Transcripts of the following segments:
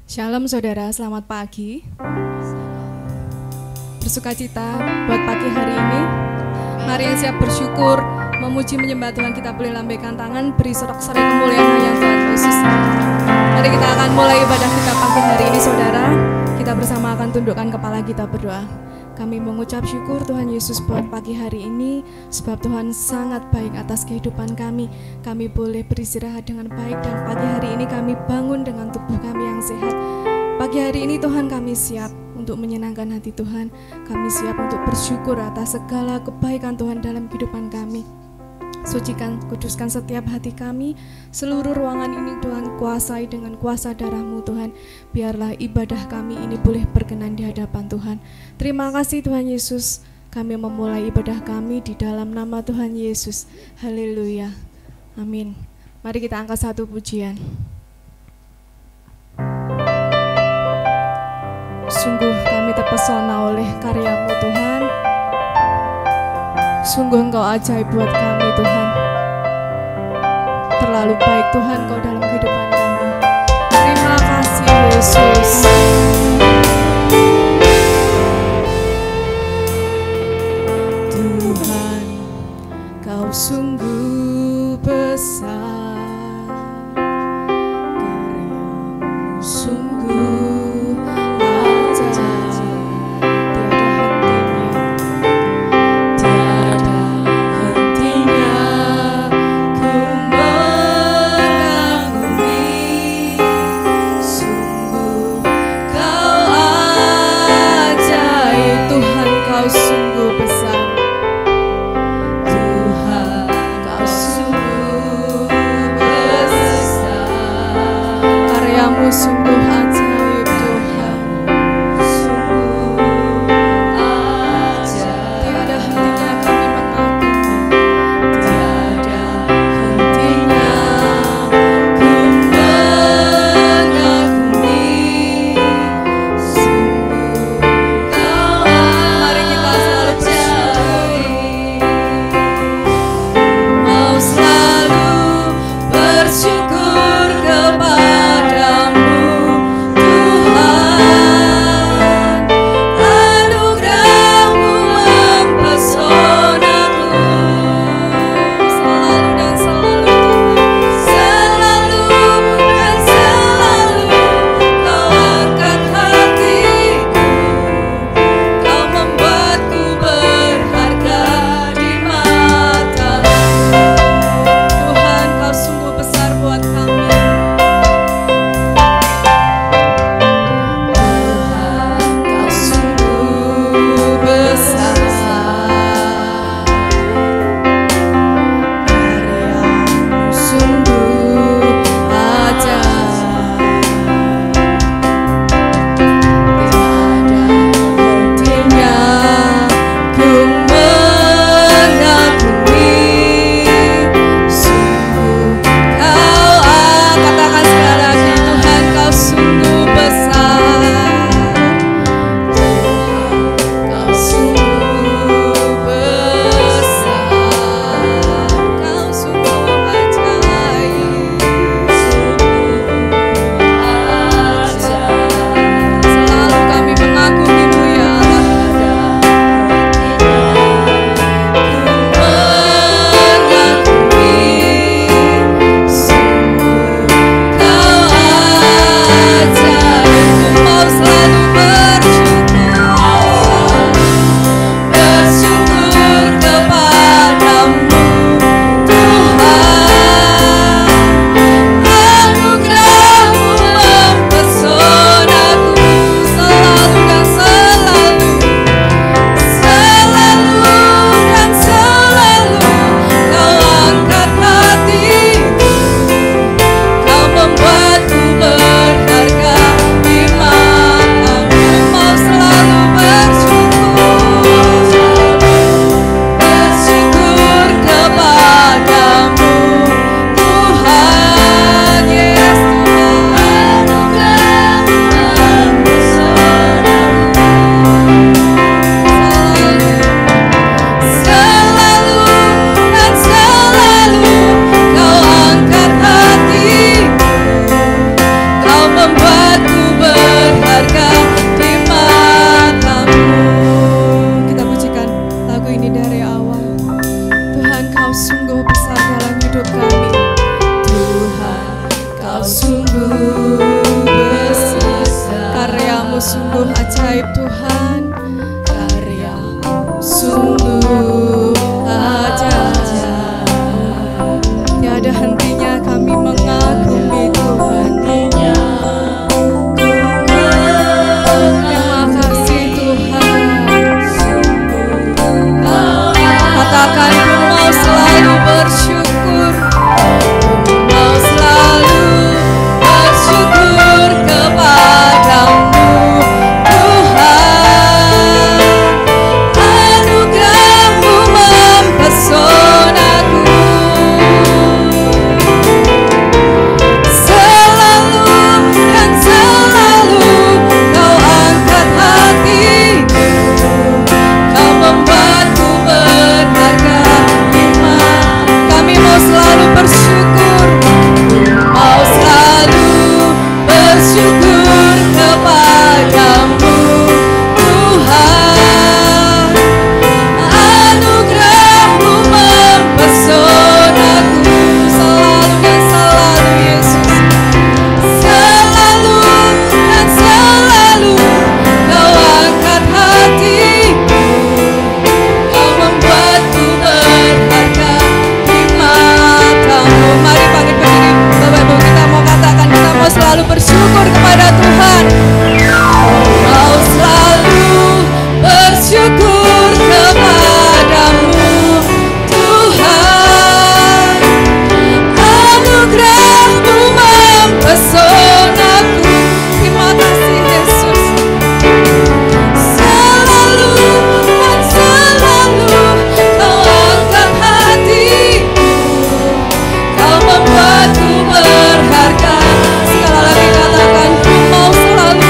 Shalom saudara, selamat pagi. Bersukacita buat pagi hari ini. Mari yang siap bersyukur, memuji menyembah Tuhan, kita boleh lambaikan tangan, beri sorak-sorai kemuliaan hanya Tuhan Yesus. Mari kita akan mulai ibadah kita pagi hari ini saudara. Kita bersama akan tundukkan kepala kita berdoa. Kami mengucap syukur Tuhan Yesus buat pagi hari ini, sebab Tuhan sangat baik atas kehidupan kami. Kami boleh beristirahat dengan baik dan pagi hari ini kami bangun dengan tubuh kami yang sehat. Pagi hari ini Tuhan kami siap untuk menyenangkan hati Tuhan. Kami siap untuk bersyukur atas segala kebaikan Tuhan dalam kehidupan kami. Sucikan, kuduskan setiap hati kami. Seluruh ruangan ini Tuhan kuasai dengan kuasa darah-Mu Tuhan. Biarlah ibadah kami ini boleh berkenan di hadapan Tuhan. Terima kasih Tuhan Yesus. Kami memulai ibadah kami di dalam nama Tuhan Yesus. Haleluya. Amin. Mari kita angkat satu pujian. Sungguh kami terpesona oleh karya-Mu Tuhan. Sungguh Engkau ajaib buat kami Tuhan. Terlalu baik Tuhan Kau dalam kehidupan kami. Terima kasih Yesus. Tuhan, Kau sungguh besar, karya-Mu sungguh sungguh ajaib Tuhan, sungguh ajaib. Tiada hentinya kami mengagumi, tiada hentinya ku mengagumi. Sungguh Kau ajaib. Mari kita selalu bersyukur, mau selalu bersyukur kepada kepada Tuhan. Mau selalu bersyukur kepadamu Tuhan. Anugerah-Mu mempesonaku. Terima kasih Yesus. Selalu dan selalu Kau angkat hatiku. Kau membuatku berharga. Sekali lagi katakan, mau selalu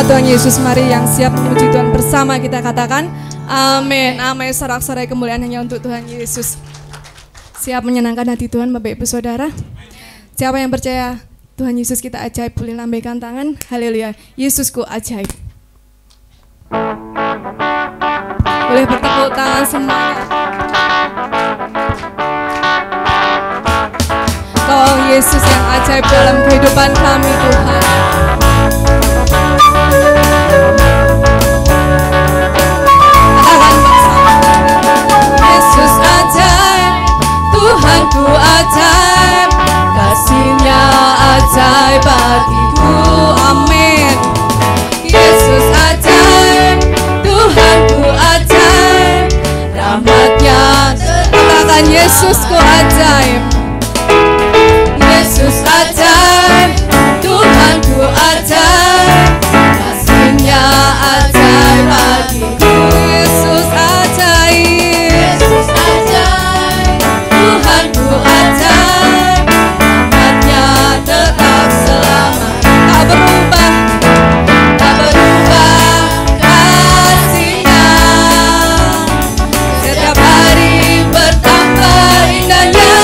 Tuhan Yesus, mari yang siap memuji Tuhan bersama kita katakan amin. Amin. Sorak-sorai kemuliaan hanya untuk Tuhan Yesus. Siap menyenangkan hati Tuhan Bapak Ibu Saudara? Siapa yang percaya Tuhan Yesus kita ajaib, boleh lambaikan tangan. Haleluya, Yesusku ajaib. Boleh bertepuk tangan semuanya. Kau Yesus yang ajaib dalam kehidupan kami Tuhan. Yesus ajaib, Tuhanku ajaib, kasih-Nya ajaib bagiku, amin. Yesus ajaib, Tuhanku ajaib, rahmat-Nya katakan Yesusku ajaib. Yesus ajaib, Tuhanku ajaib, kasih-Nya ajaib bagiku. Yesus ajaib, Yesus ajaib, Tuhanku ajaib, rahmat-Nya tetap selama, tak berubah, tak berubah kasih-Nya. Setiap hari bertambah indahnya.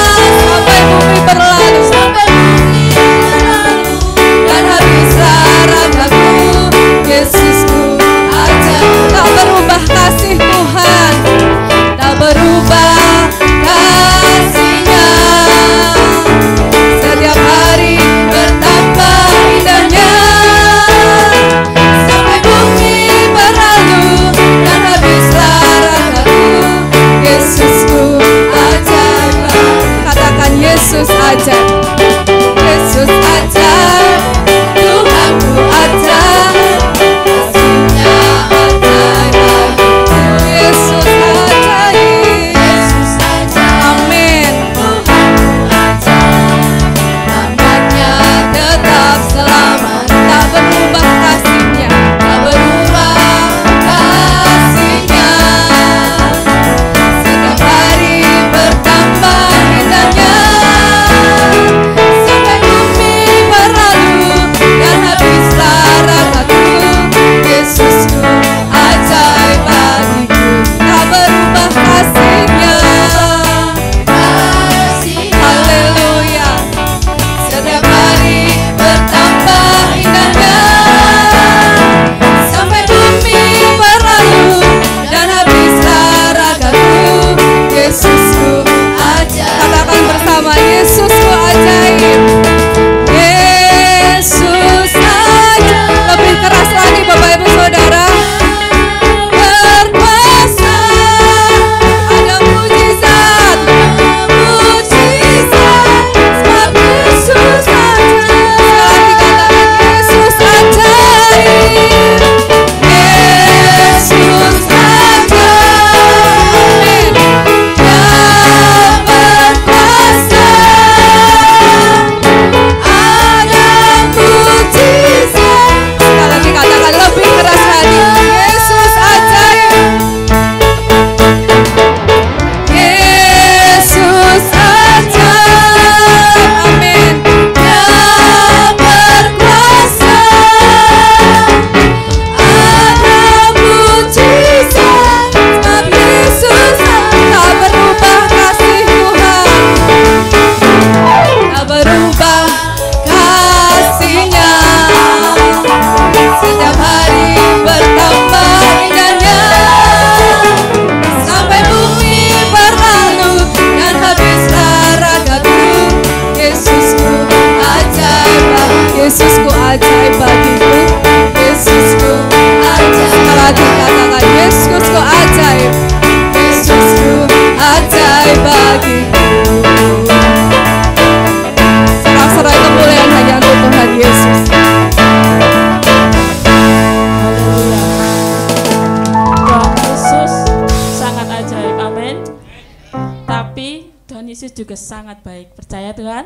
Yesus juga sangat baik. Percaya Tuhan?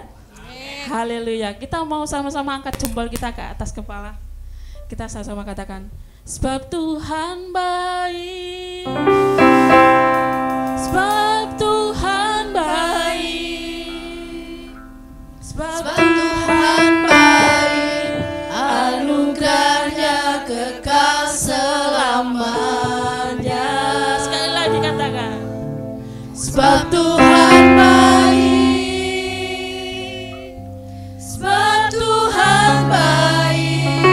Haleluya. Kita mau sama-sama angkat jempol kita ke atas kepala. Kita sama-sama katakan, sebab Tuhan baik. Sebab Tuhan baik. Sebab Tuhan baik. Anugerahnya kekal selamanya. Sekali lagi katakan, sebab Tuhan baik. Sebab Tuhan baik.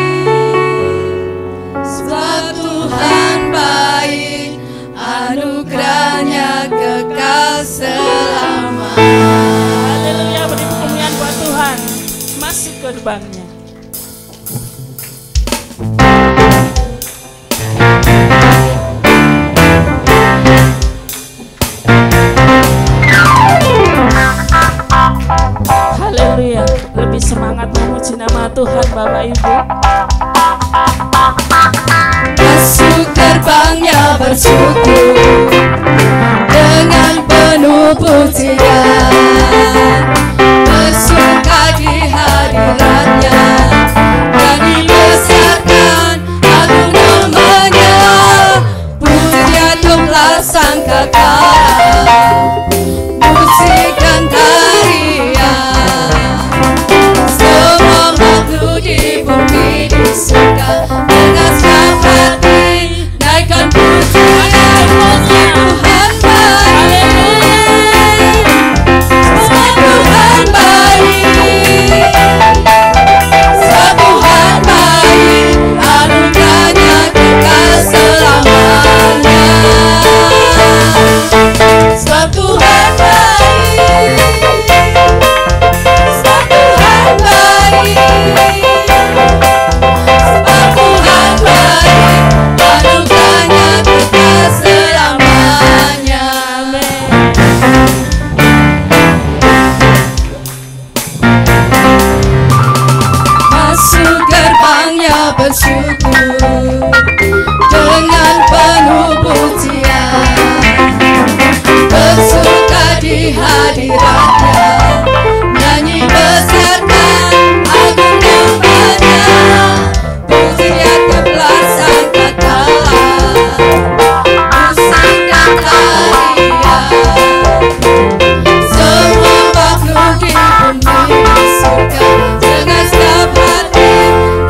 Sebab Tuhan baik. Anugerahnya kekal selamanya. Haleluya, beri kemuliaan buat Tuhan. Masuk gerbangnya. Haleluya, lebih semangat memuji nama Tuhan Bapak Ibu. Masuk gerbangnya bersyukur dengan penuh pujian, bersuka di hadiratnya dan dibesarkan agung namanya. Pujian jumlah sang kekal, musik dan tarian, semua makhluk di bumi di surga dengan senang hati naikkan pujian. Tuhan baik, sebab Tuhan baik, sebab Tuhan baik, anugerahnya kekal selamanya. Sebab Tuhan baik, sebab Tuhan baik, sebab Tuhan baik, anugerahnya kekal selamanya. Masuk gerbangnya bersyukur dengan penuh pujian, bersuka di hadiratnya, nyanyi besarkan agung namanya. Pujian kebelasan kekal, musik dan tarian, semua makhluk di bumi di surga dengan setiap hati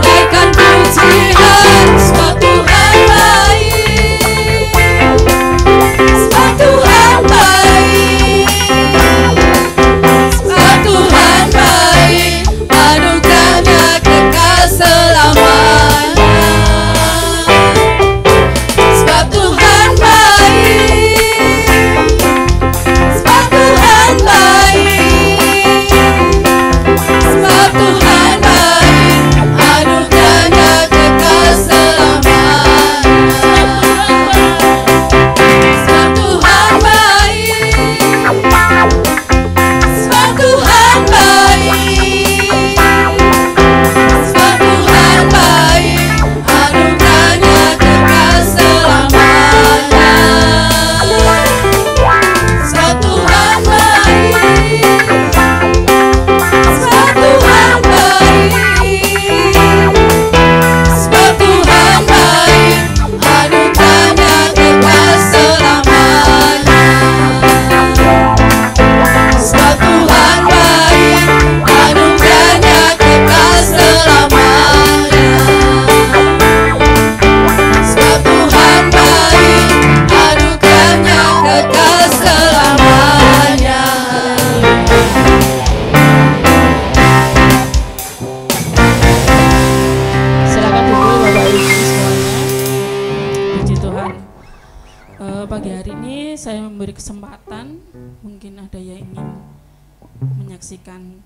naikkan pujian. Sebab Tuhan baik, sebab Tuhan baik, sebab Tuhan baik, anugerahnya kekal selamanya. Sebab Tuhan baik, sebab Tuhan baik, sebab Tuhan baik, anugerahnya kekal selamanya. Sebab Tuhan baik, sebab Tuhan baik, sebab Tuhan baik, anugerahnya kekal selamanya. Sebab Tuhan baik, sebab Tuhan baik, sebab Tuhan baik, anugerahnya kekal selamanya. Sebab Tuhan baik, anugerahnya kekal selamanya. Sebab Tuhan baik, anugerahnya kekal selamanya. Silakan duduk Bapak Ibu semuanya. Puji Tuhan. Pagi hari ini saya memberi kesempatan, mungkin ada yang ingin menyaksikan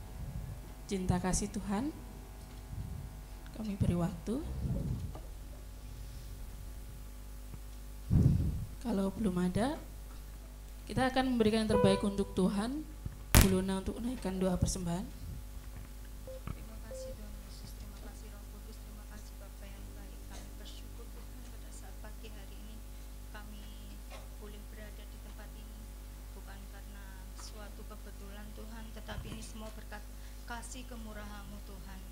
cinta kasih Tuhan. Kami beri waktu. Kalau belum ada, kita akan memberikan yang terbaik untuk Tuhan. Bu Luna untuk naikkan doa persembahan. Terima kasih Tuhan Yesus, terima kasih Roh Kudus, terima kasih Bapa yang baik. Kami bersyukur Tuhan pada saat pagi hari ini kami boleh berada di tempat ini bukan karena suatu kebetulan kemurahan-Mu Tuhan.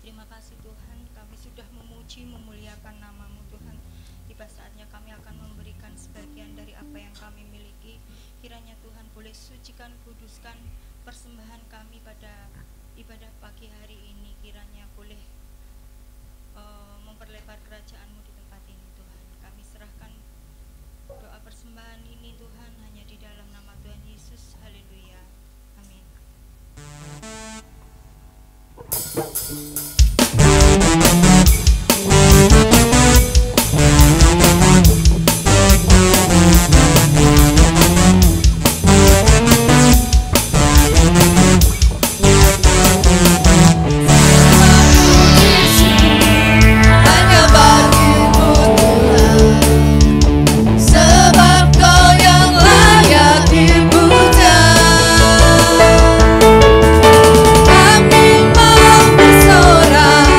Terima kasih Tuhan, kami sudah memuji, memuliakan nama-Mu Tuhan. Tiba saatnya kami akan memberikan sebagian dari apa yang kami miliki. Kiranya Tuhan boleh sucikan, kuduskan persembahan kami pada ibadah pagi hari ini. Kiranya boleh memperlebar kerajaan-Mu di tempat ini Tuhan. Kami serahkan doa persembahan ini Tuhan hanya di dalam nama Tuhan Yesus. Haleluya. Amin. Hanya bagimu Tuhan, sebab Kau yang layak dipuja. Kami mau bersorak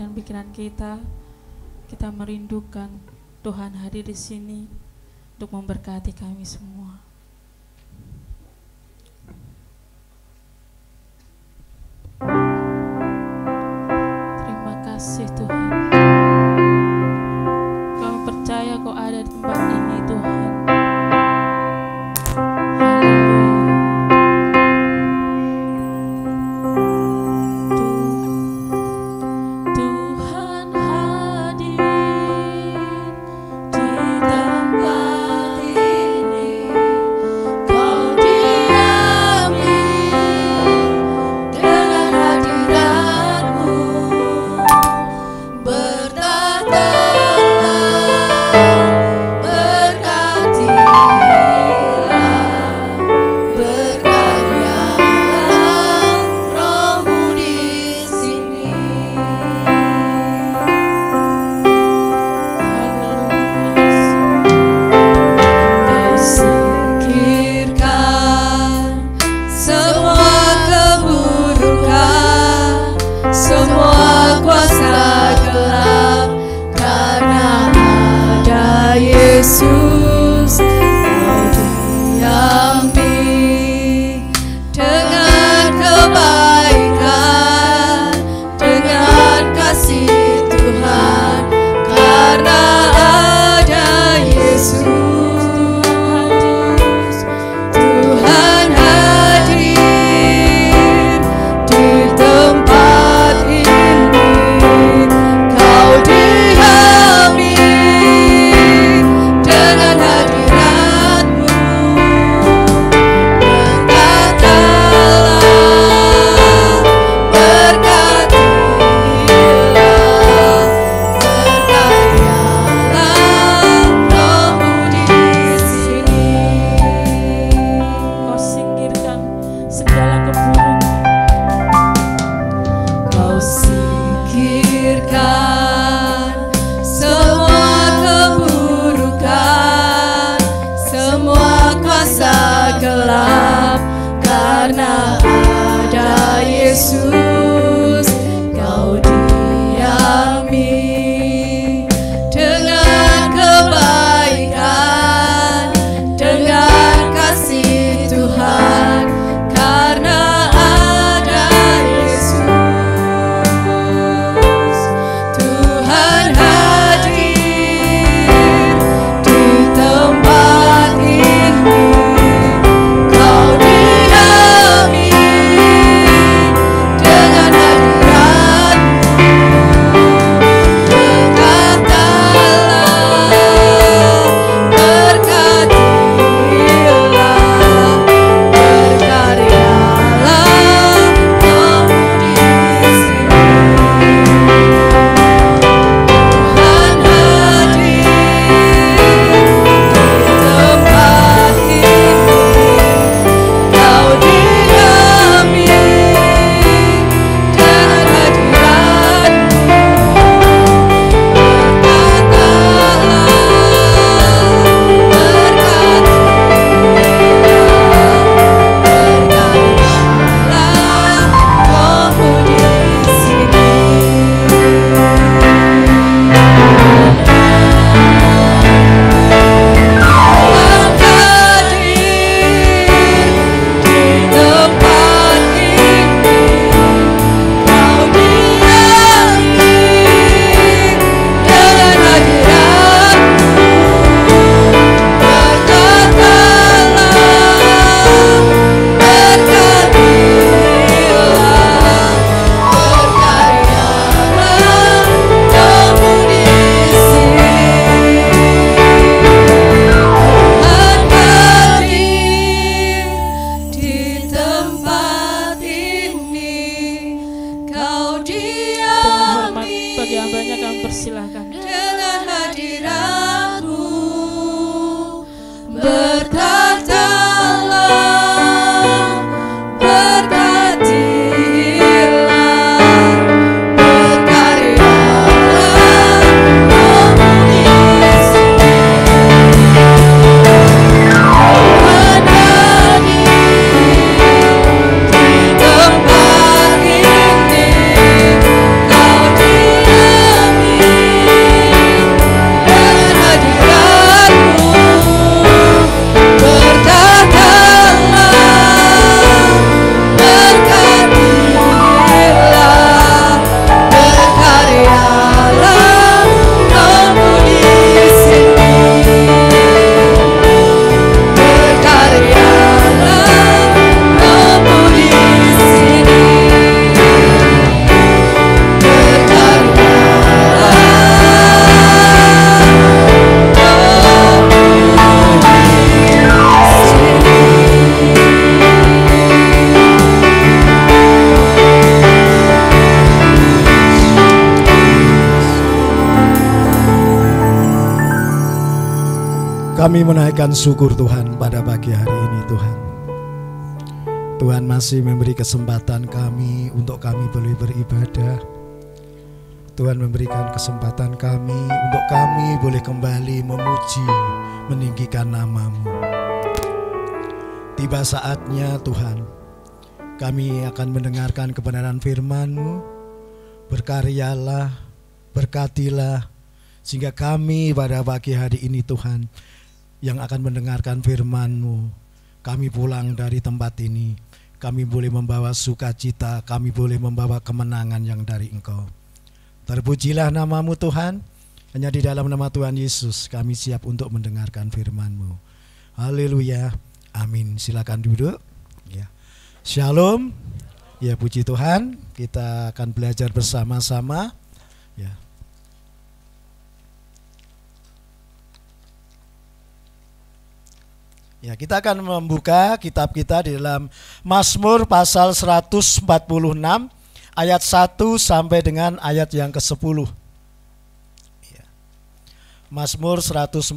dan pikiran kita. Kita merindukan Tuhan hadir di sini untuk memberkati kami semua. Terima kasih Tuhan. Kami percaya Kau ada di tempat ini Tuhan. Kau diami Kami menaikkan syukur Tuhan pada pagi hari ini Tuhan. Tuhan masih memberi kesempatan kami untuk kami boleh beribadah. Tuhan memberikan kesempatan kami untuk kami boleh kembali memuji, meninggikan nama-Mu. Tiba saatnya Tuhan, kami akan mendengarkan kebenaran firman-Mu. Berkaryalah, berkatilah, sehingga kami pada pagi hari ini Tuhan, yang akan mendengarkan firman-Mu, kami pulang dari tempat ini, kami boleh membawa sukacita, kami boleh membawa kemenangan yang dari Engkau. Terpujilah nama-Mu Tuhan, hanya di dalam nama Tuhan Yesus kami siap untuk mendengarkan firman-Mu. Haleluya, amin. Silakan duduk. Ya. Shalom. Ya, puji Tuhan, kita akan belajar bersama-sama. Ya. Ya, kita akan membuka kitab kita di dalam Mazmur pasal 146 ayat 1 sampai dengan ayat yang ke-10. Ya. Mazmur 146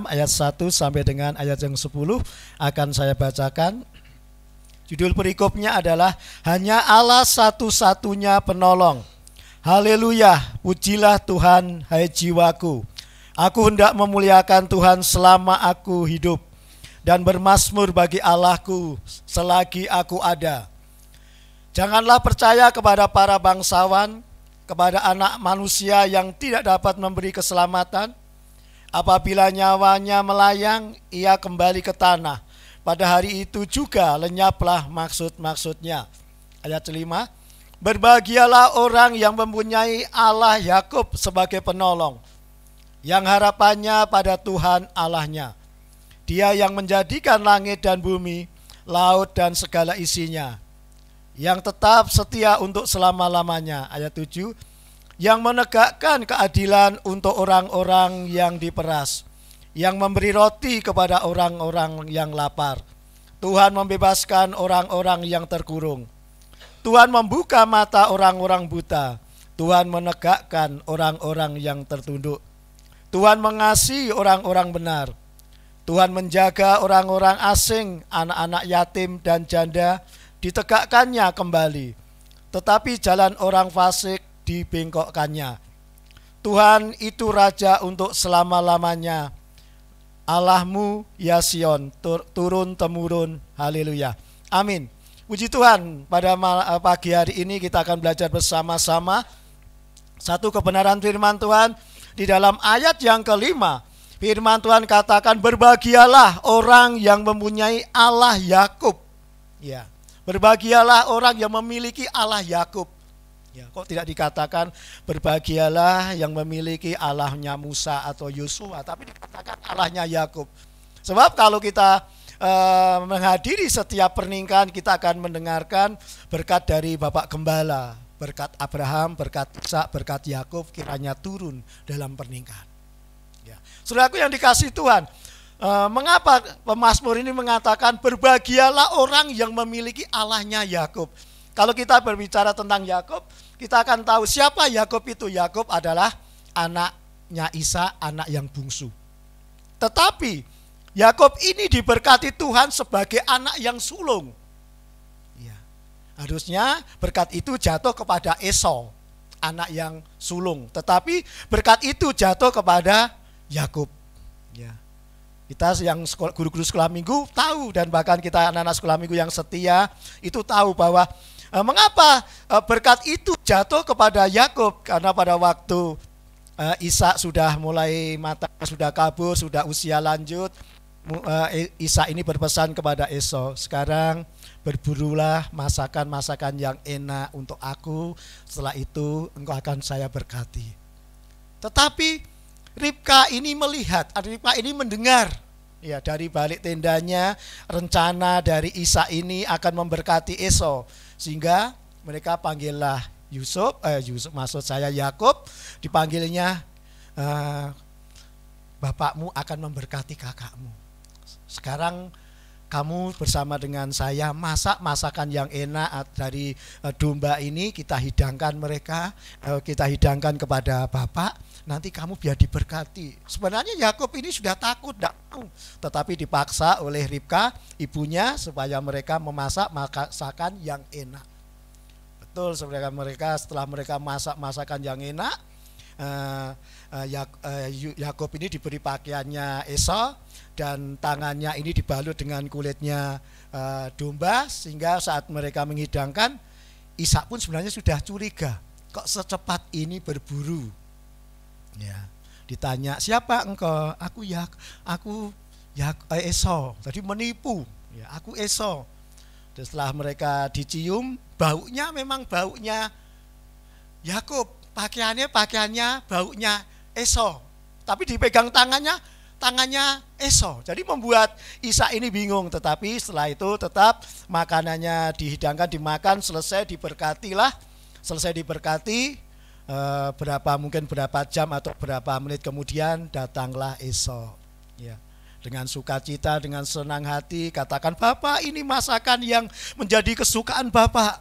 ayat 1 sampai dengan ayat yang 10 akan saya bacakan. Judul perikopnya adalah Hanya Allah satu-satunya penolong. Haleluya, pujilah Tuhan hai jiwaku. Aku hendak memuliakan Tuhan selama aku hidup, dan bermazmur bagi Allahku selagi aku ada. Janganlah percaya kepada para bangsawan, kepada anak manusia yang tidak dapat memberi keselamatan. Apabila nyawanya melayang, ia kembali ke tanah. Pada hari itu juga lenyaplah maksud-maksudnya. Ayat 5, berbahagialah orang yang mempunyai Allah Yakub sebagai penolong, yang harapannya pada Tuhan Allahnya. Dia yang menjadikan langit dan bumi, laut dan segala isinya, yang tetap setia untuk selama-lamanya. Ayat 7, yang menegakkan keadilan untuk orang-orang yang diperas, yang memberi roti kepada orang-orang yang lapar. Tuhan membebaskan orang-orang yang terkurung. Tuhan membuka mata orang-orang buta. Tuhan menegakkan orang-orang yang tertunduk. Tuhan mengasihi orang-orang benar. Tuhan menjaga orang-orang asing, anak-anak yatim dan janda ditegakkannya kembali. Tetapi jalan orang fasik dibengkokkannya. Tuhan itu Raja untuk selama-lamanya. Allahmu ya Sion, turun-temurun. Haleluya. Amin. Puji Tuhan, pada pagi hari ini kita akan belajar bersama-sama satu kebenaran firman Tuhan di dalam ayat yang kelima. Firman Tuhan katakan, berbahagialah orang yang mempunyai Allah Yakub. Ya, berbahagialah orang yang memiliki Allah Yakub. Ya, kok tidak dikatakan berbahagialah yang memiliki Allahnya Musa atau Yosua, tapi dikatakan Allahnya Yakub. Sebab kalau kita menghadiri setiap pernikahan, kita akan mendengarkan berkat dari Bapak Gembala, berkat Abraham, berkat Ishak, berkat Yakub kiranya turun dalam pernikahan. Saudaraku yang dikasihi Tuhan, mengapa pemazmur ini mengatakan berbahagialah orang yang memiliki Allahnya Yakub? Kalau kita berbicara tentang Yakub, kita akan tahu siapa Yakub itu. Yakub adalah anaknya Ishak, anak yang bungsu. Tetapi Yakub ini diberkati Tuhan sebagai anak yang sulung. Ya, harusnya berkat itu jatuh kepada Esau, anak yang sulung. Tetapi berkat itu jatuh kepada Yakub. Ya. Kita yang guru-guru sekolah minggu tahu, dan bahkan kita anak-anak sekolah minggu yang setia itu tahu bahwa mengapa berkat itu jatuh kepada Yakub. Karena pada waktu Ishak sudah mulai matang, sudah kabur, sudah usia lanjut, Ishak ini berpesan kepada Esau, sekarang berburulah masakan-masakan yang enak untuk aku, setelah itu engkau akan saya berkati. Tetapi Ribka ini melihat, Ribka ini mendengar, ya, dari balik tendanya rencana dari Ishak ini akan memberkati Esau, sehingga mereka panggillah Yusuf maksud saya Yakub, dipanggilnya bapakmu akan memberkati kakakmu. Sekarang kamu bersama dengan saya masak masakan yang enak dari domba ini, kita hidangkan mereka, kita hidangkan kepada Bapak, nanti kamu biar diberkati. Sebenarnya Yakub ini sudah takut, tidak mau, tetapi dipaksa oleh Ribka ibunya supaya mereka memasak masakan yang enak. Betul, mereka setelah mereka masak masakan yang enak, Yakub ini diberi pakaiannya Esau dan tangannya ini dibalut dengan kulitnya domba, sehingga saat mereka menghidangkan, Ishak pun sebenarnya sudah curiga, kok secepat ini berburu. Ya, ditanya, siapa engkau? Aku Esau. Tadi menipu. Ya, aku Esau. Dan setelah mereka dicium, baunya memang baunya Yakub, pakaiannya baunya Esau. Tapi dipegang tangannya Esau. Jadi membuat Ishak ini bingung. Tetapi setelah itu tetap makanannya dihidangkan, dimakan, selesai diberkatilah. Selesai diberkati, mungkin berapa jam atau berapa menit kemudian datanglah Esau. Ya, dengan sukacita, dengan senang hati katakan, Bapak, ini masakan yang menjadi kesukaan Bapak.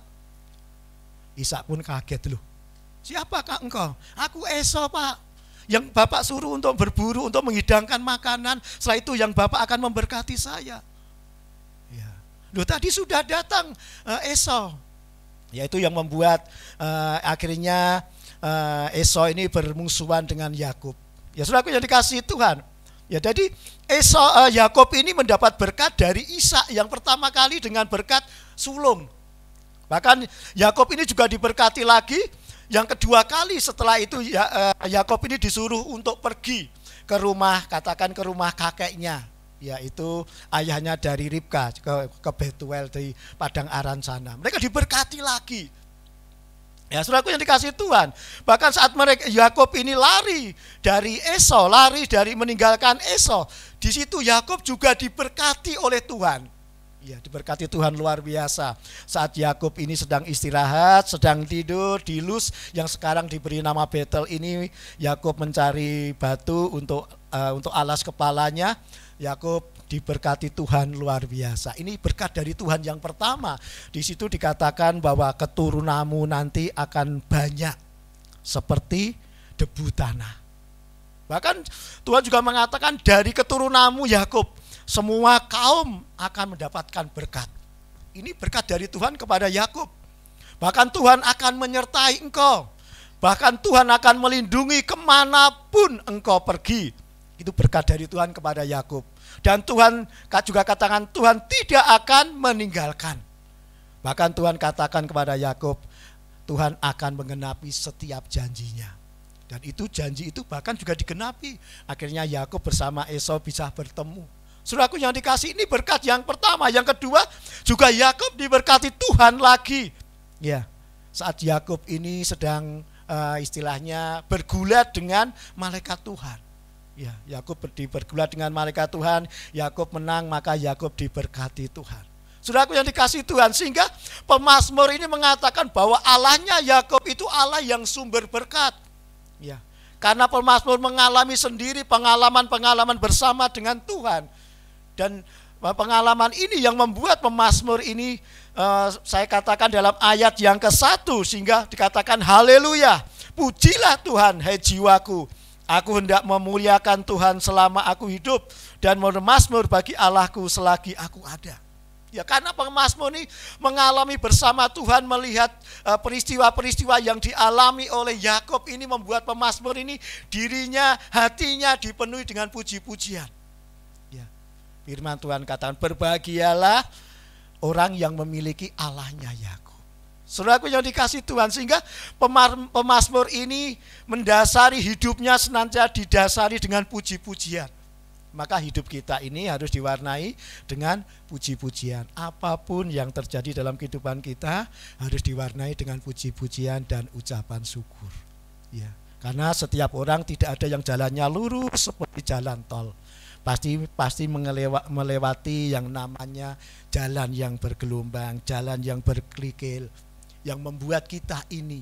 Ishak pun kaget, loh, siapakah engkau? Aku Esau, Pak, yang Bapak suruh untuk berburu, untuk menghidangkan makanan. Setelah itu yang Bapak akan memberkati saya. Ya, loh, tadi sudah datang Esau. Yaitu yang membuat akhirnya Esau ini bermusuhan dengan Yakub. Ya, saudaraku yang dikasihi Tuhan. Ya, jadi Yakub ini mendapat berkat dari Ishak yang pertama kali dengan berkat sulung. Bahkan Yakub ini juga diberkati lagi yang kedua kali setelah itu. Yakub ini disuruh untuk pergi ke rumah, katakan ke rumah kakeknya, yaitu ayahnya dari Ribka, ke Betuel di Padang Aran sana. Mereka diberkati lagi. Ya, saudaraku yang dikasihi Tuhan, bahkan saat Yakub ini lari dari Esau, lari dari meninggalkan Esau, di situ Yakub juga diberkati oleh Tuhan. Ya, diberkati Tuhan luar biasa. Saat Yakub ini sedang istirahat, sedang tidur di Luz yang sekarang diberi nama Betel ini, Yakub mencari batu untuk alas kepalanya. Yakub diberkati Tuhan luar biasa. Ini berkat dari Tuhan yang pertama. Di situ dikatakan bahwa keturunanmu nanti akan banyak seperti debu tanah. Bahkan Tuhan juga mengatakan dari keturunanmu Yakub semua kaum akan mendapatkan berkat. Ini berkat dari Tuhan kepada Yakub. Bahkan Tuhan akan menyertai engkau. Bahkan Tuhan akan melindungi kemanapun engkau pergi. Itu berkat dari Tuhan kepada Yakub. Dan Tuhan juga katakan Tuhan tidak akan meninggalkan. Bahkan Tuhan katakan kepada Yakub, Tuhan akan menggenapi setiap janjinya. Dan itu janji itu bahkan juga digenapi. Akhirnya Yakub bersama Esau bisa bertemu. Saudaraku yang dikasih, ini berkat yang pertama. Yang kedua juga Yakub diberkati Tuhan lagi. Ya, saat Yakub ini sedang istilahnya bergulat dengan malaikat Tuhan. Ya, Yakub bergulat dengan malaikat Tuhan, Yakub menang, maka Yakub diberkati Tuhan. Saudaraku yang dikasih Tuhan, sehingga pemazmur ini mengatakan bahwa Allahnya Yakub itu Allah yang sumber berkat. Ya, karena pemazmur mengalami sendiri pengalaman-pengalaman bersama dengan Tuhan. Dan pengalaman ini yang membuat pemazmur ini saya katakan dalam ayat yang ke-1 sehingga dikatakan haleluya, pujilah Tuhan hai jiwaku. Aku hendak memuliakan Tuhan selama aku hidup dan bermazmur bagi Allahku selagi aku ada. Ya, karena pemazmur ini mengalami bersama Tuhan, melihat peristiwa-peristiwa yang dialami oleh Yakub ini membuat pemazmur ini dirinya, hatinya dipenuhi dengan puji-pujian. Ya, firman Tuhan katakan berbahagialah orang yang memiliki Allahnya Yakub. Saudaraku yang dikasih Tuhan, sehingga pemazmur ini mendasari hidupnya senantiasa didasari dengan puji-pujian. Maka hidup kita ini harus diwarnai dengan puji-pujian. Apapun yang terjadi dalam kehidupan kita harus diwarnai dengan puji-pujian dan ucapan syukur. Ya, karena setiap orang tidak ada yang jalannya lurus seperti jalan tol. Pasti melewati yang namanya jalan yang bergelombang, jalan yang berkerikil, yang membuat kita ini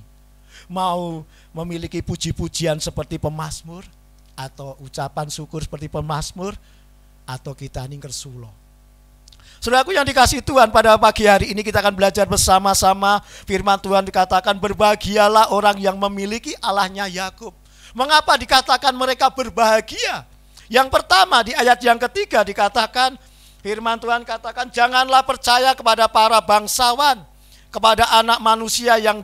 mau memiliki puji-pujian seperti pemazmur, atau ucapan syukur seperti pemazmur, atau kita ini kersulo. Saudaraku yang dikasihi Tuhan, pada pagi hari ini kita akan belajar bersama-sama firman Tuhan dikatakan berbahagialah orang yang memiliki Allahnya Yakub. Mengapa dikatakan mereka berbahagia? Yang pertama di ayat yang ketiga dikatakan firman Tuhan katakan janganlah percaya kepada para bangsawan, kepada anak manusia yang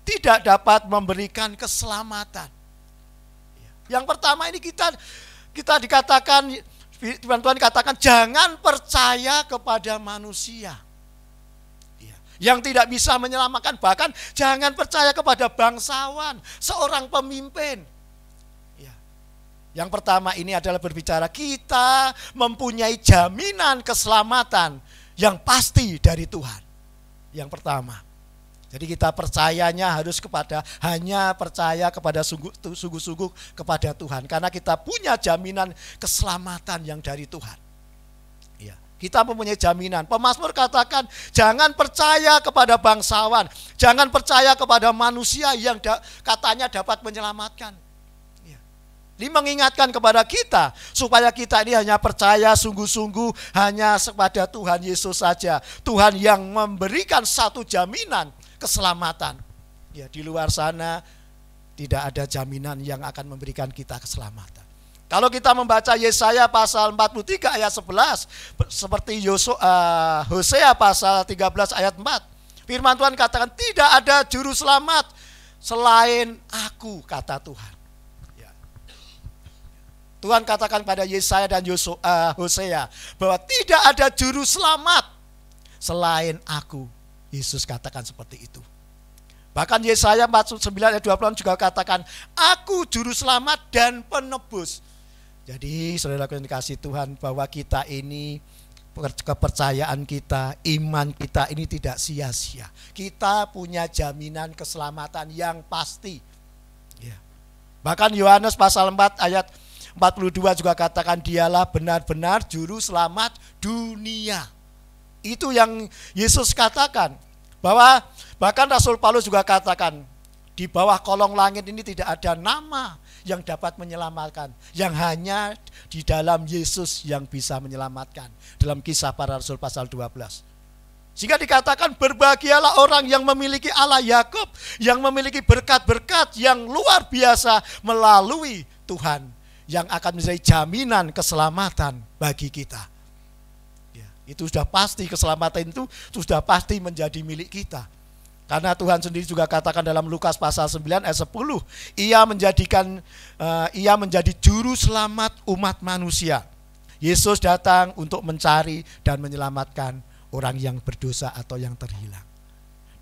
tidak dapat memberikan keselamatan. Yang pertama ini kita dikatakan firman Tuhan katakan jangan percaya kepada manusia yang tidak bisa menyelamatkan, bahkan jangan percaya kepada bangsawan, seorang pemimpin. Yang pertama ini adalah berbicara kita mempunyai jaminan keselamatan yang pasti dari Tuhan. Yang pertama. Jadi kita percayanya harus hanya percaya kepada sungguh-sungguh kepada Tuhan. Karena kita punya jaminan keselamatan yang dari Tuhan. Ya, kita mempunyai jaminan. Pemazmur katakan jangan percaya kepada bangsawan. Jangan percaya kepada manusia yang katanya dapat menyelamatkan. Ini mengingatkan kepada kita supaya kita ini hanya percaya sungguh-sungguh hanya kepada Tuhan Yesus saja. Tuhan yang memberikan satu jaminan keselamatan. Ya, di luar sana tidak ada jaminan yang akan memberikan kita keselamatan. Kalau kita membaca Yesaya pasal 43 ayat 11 seperti Hosea pasal 13 ayat 4. Firman Tuhan katakan tidak ada juru selamat selain aku, kata Tuhan. Tuhan katakan pada Yesaya dan Hosea bahwa tidak ada juru selamat selain aku. Yesus katakan seperti itu. Bahkan Yesaya 49 ayat 20 juga katakan, aku juru selamat dan penebus. Jadi saudara yang dikasihi Tuhan, bahwa kita ini, kepercayaan kita, iman kita ini tidak sia-sia. Kita punya jaminan keselamatan yang pasti. Ya. Bahkan Yohanes pasal 4 ayat 42 juga katakan dialah benar-benar juru selamat dunia. Itu yang Yesus katakan. Bahwa bahkan Rasul Paulus juga katakan di bawah kolong langit ini tidak ada nama yang dapat menyelamatkan. Yang hanya di dalam Yesus yang bisa menyelamatkan. Dalam Kisah Para Rasul pasal 12. Sehingga dikatakan berbahagialah orang yang memiliki Allah Yakub, yang memiliki berkat-berkat yang luar biasa melalui Tuhan, yang akan menjadi jaminan keselamatan bagi kita. Ya, itu sudah pasti, keselamatan itu sudah pasti menjadi milik kita. Karena Tuhan sendiri juga katakan dalam Lukas pasal 9 ayat 10, ia menjadi juru selamat umat manusia. Yesus datang untuk mencari dan menyelamatkan orang yang berdosa atau yang terhilang.